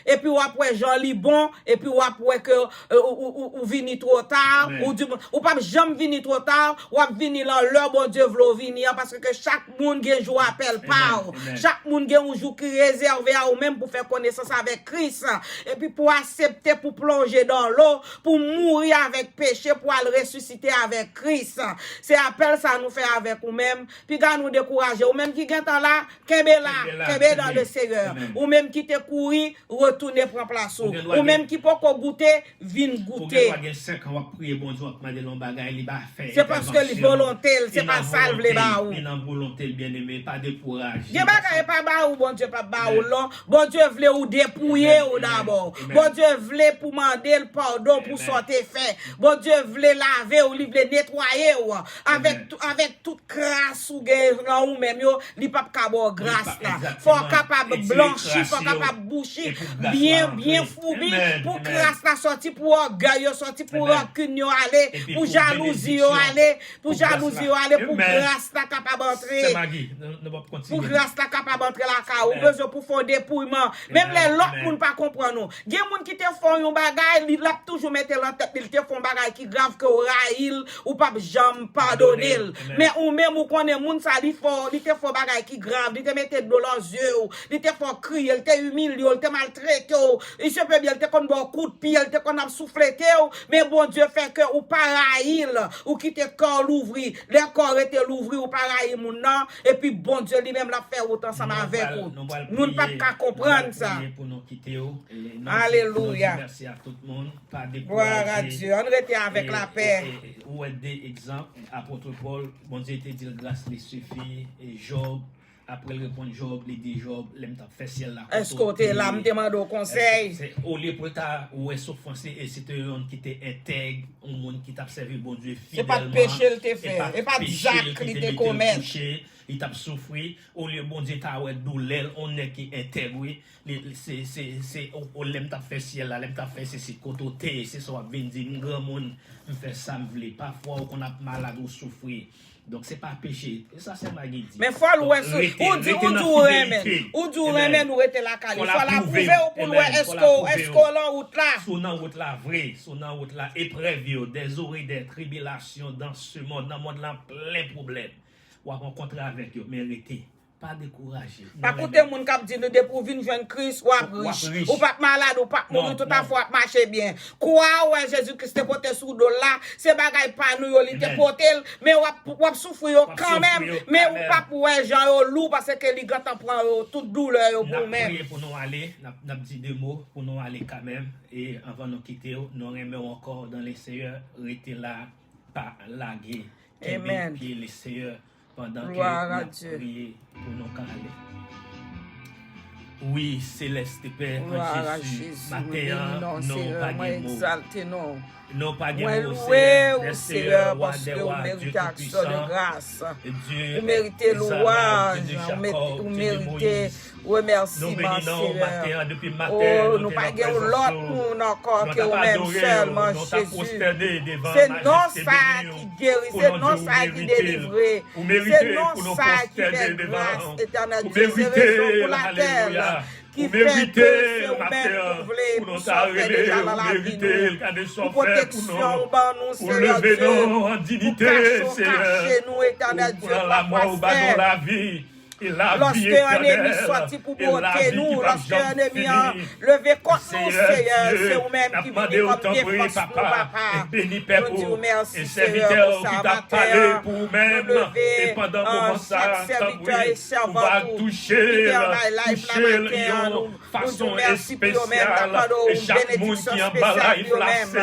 S3: et puis ou après Jean li bon et puis ou après que ou vini trop tard ou pas jamais vini trop tard ou vini là l'heure bon Dieu vlo venir parce que chaque monde gen jour appel par chaque monde gen un jour qui réservé à ou même pour faire connaissance avec Christ et puis pour accepter pour plonger dans l'eau pour mourir avec péché pour aller ressusciter avec Christ. C'est appel ça nous fait avec ou même puis quand nous décourager ou même qui gen temps là Kebe dans le Seigneur. Ou même qui te courir, retourner prendre place. Ou même qui peut goûter, vin goûter. C'est parce que les volontés, c'est pas ça le ba ou.
S1: Il en volonté bien aimé, pas de courage.
S3: Dieu pas ba ou bon Dieu pas ba ou non. Bon Dieu voulait ou dépouiller ou d'abord. Bon Dieu voulait pour demander le pardon pour sortir fait. Bon Dieu voulait laver ou voulait nettoyer ou avec toute grâce ou gain ou même yo, li pas capable grâce là. Faut capable blanchir, faut capable boucher bien foubi pour grâce la sortir pour orgueil sortir pour rancune aller, pour jalousie aller, pour grâce la capable entrer. Pour grâce la capable entrer la ka ou besoin pour faire dépouillement. Même les l'autre pour pas comprendre nous. Gen moun qui te font un bagay, il l'a toujours mettre en tête, il te font bagay qui grave que raïl ou pas jamais pardonner. Mais ou même ou connaît moun ça il te font bagay qui grave, il te mettait de dans les yeux, il te font crier, il te humilié, il te maltraité, il se peut bien, il te kon bon coup de pied, il te kon a soufflé, mais bon Dieu fait que ou paraïl, ou qui te corps l'ouvri, les corps étaient l'ouvri ou paraïl moun nan, et puis bon Dieu lui-même l'a fait autant ensemble avec vous. Nous ne pas qu'à comprendre ça. Alléluia.
S1: Merci à tout le monde.
S3: Gloire à Dieu. On était avec la paix.
S1: Ou des exemples, apôtre Paul, bon Dieu te dit grâce les suffit, et Job, après le répondre Job, il dit Job, l'aime t'a fait ciel là.
S3: Est-ce que tu es là, me demande au conseil?
S1: Au lieu pour ta ou est offensé et c'était un monde qui était intègre, un monde qui t'a servi bon Dieu fidèlement.
S3: C'est pas de péché le te fait, et pas de Jacques qui te commet.
S1: Il t'a souffert, au lieu bon Dieu t'a ouais douleur, on est qui intègre, c'est on l'aime t'a fait ciel là, l'aime t'a fait c'est côté, c'est ça va dire grand monde me fait ça me vle, parfois qu'on a malade ou souffrir. Donc c'est pas péché. Et ça c'est ma guide.
S3: Mais faut louer ça. Ou du remen ou était la cali. Faut la prouver pour louer est-ce qu'on la route là.
S1: Sous nan route là vrai, sous nan route là épreuve des horreurs des tribulations dans ce monde, dans monde là plein problème. Ou rencontrer avec eux mais arrêtez. Pas décourager.
S3: Pas côté moun k'ap di nous dépourvu une jeune Christ ou riche ou pas malade ou pas mourir tout à fois marcher bien. Quoi ouais Jésus-Christ te porté sous dos là, c'est bagay pas nous yo li te porté mais ou souffrir quand même mais ou pas pour gens yo loup parce que li grand temps prend toute douleur yo pour même.
S1: Pour nous aller, n'a dit deux mots pour nous aller quand même et avant nous quitter, nous remettons encore dans les Seigneur rester là pas laguer.
S3: Amen.
S1: Puis les Seigneur pendant
S3: gloire
S1: que nous prions pour nous aller. Oui, céleste Père, en Jésus, matin, non pas de mots. Non pas de mots,
S3: Seigneur, parce que vous méritez action de grâce. Vous méritez louange, vous méritez remerciement, Seigneur. Oh, nous pas de l'autre monde encore que vous-même seulement, Jésus. C'est non ça qui guérit, c'est non ça qui délivre, c'est non ça qui fait grâce, éternel Dieu, c'est raison pour la terre. Qui fait que c'est vous-même pour nous sauver déjà dans la vie, pour protection, nous, Seigneur Dieu, pour cacher nous, éternel Dieu, par la vie. Lorsque un ennemi sorti pour porter nous, lorsque un ennemi a levé contre nous, Seigneur, c'est vous-même qui venez comme défense nous, papa. Nous disons merci, Seigneur, pour ça matin. Nous lever chaque serviteur et servante qui est en my life la matin. Nous disons merci pour eux-mêmes, d'accord, une bénédiction spéciale pour eux-mêmes.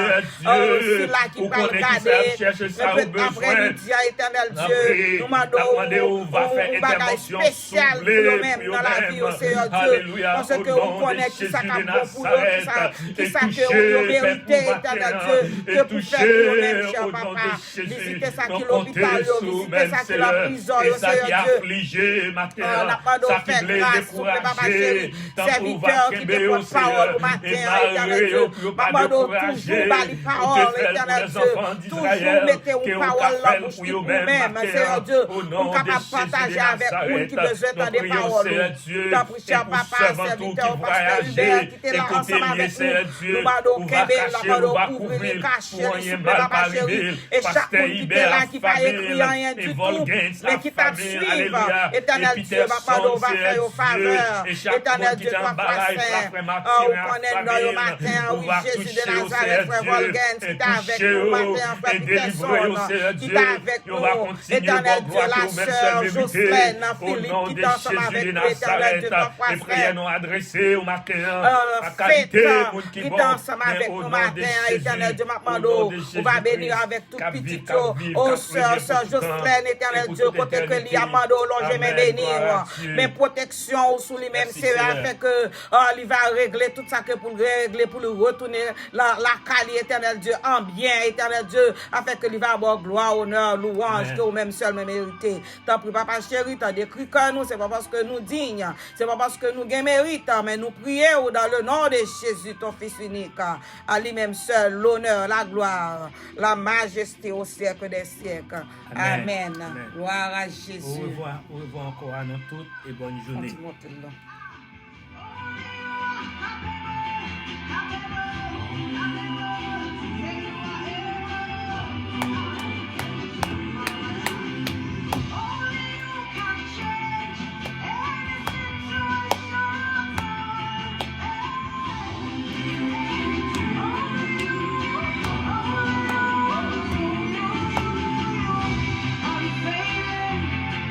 S3: C'est là qui va regarder le après-midi, éternel Dieu. Nous demandons un bagage spécial pour nous-mêmes dans la vie au Seigneur Dieu. Parce que vous connaissez qui ça qu'a bon pour nous, qui ça que vous méritez, éternel Dieu, que pour faire pour nous-mêmes, cher papa. Visitez ça qui l'hôpital, visitez ça qui la prison, au Seigneur Dieu. On n'a pas de faire grâce, s'il vous plaît, papa chéri. Serviteur qui te porte parole au matin, éternel Dieu. Papa, toujours bali parole, éternel Dieu. Toujours mettez une parole là pour vous-même, Seigneur Dieu. On est capable de partager avec vous qui besoin de des paroles. T'as pris cher papa, serviteur, pasteur Hubert, qui était là ensemble avec nous. Nous m'adons Kébé, la parole couvrir, cacher, s'il vous plaît, papa chéri. Et chaque monde qui était là, qui n'a écrit rien du tout, mais qui t'a suivi. Éternel Dieu, papa, on va faire aux faveurs. Éternel Dieu, toi, frère, on connaît dans le matin, oui, Jésus de Nazareth, frère Volgens, qui t'a avec nous matin, frère Peterson, qui t'a avec nous. Éternel Dieu, la sœur Jocelyne, Philippe, qui est ensemble avec nous, éternel Dieu, toi, frère. Fête, qui est ensemble avec nous matin, éternel Dieu, m'appendons, on va bénir avec tout petit, oh, sœur Jocelyne, éternel Dieu, côté que l'y amando, longer, mais bénir, mais protection sous lui-même, c'est afin que il va régler tout ça que pour régler, pour le retourner la qualité, éternel Dieu, en bien, éternel Dieu, afin que il va avoir gloire, honneur, louange, que vous-même seul me méritez. T'as pris, papa chéri, t'as décrit que nous, c'est pas parce que nous dignes, c'est pas parce que nous gagnons mérite, mais nous prions dans le nom de Jésus, ton Fils unique, à lui-même seul, l'honneur, la gloire, la majesté au siècle des siècles. Amen. Gloire à Jésus.
S1: Au revoir encore à nous toutes et bonne journée.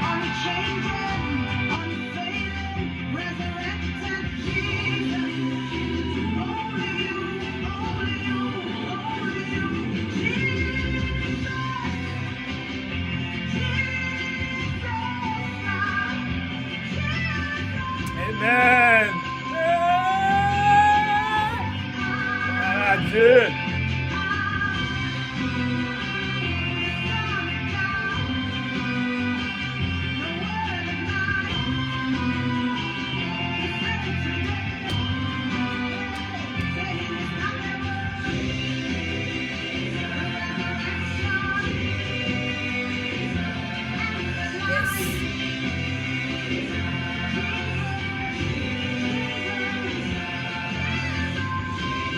S5: Unchanging, unfailing,
S1: Amen. Ah, Dieu.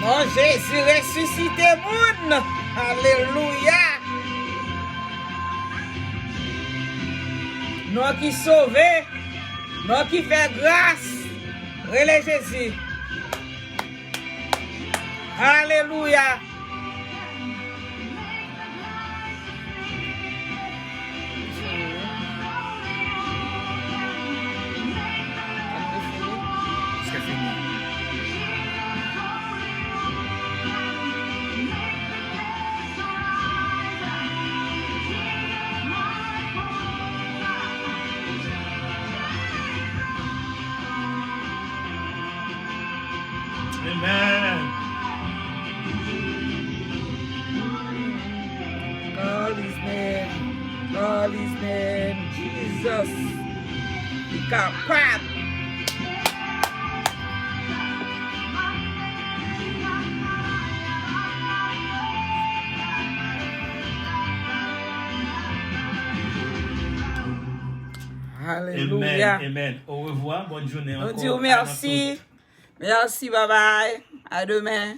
S3: Mon Jésus ressuscité moun. Alléluia. Nous qui sauvé, nous qui fait grâce. Relais Jésus. Alléluia.
S1: C'est fini. Amen.
S3: Call his name, Jesus. He capable. Alléluia.
S1: Amen. Amen. Au revoir. Bonne journée encore.
S3: On dit merci. Merci, bye bye. À demain.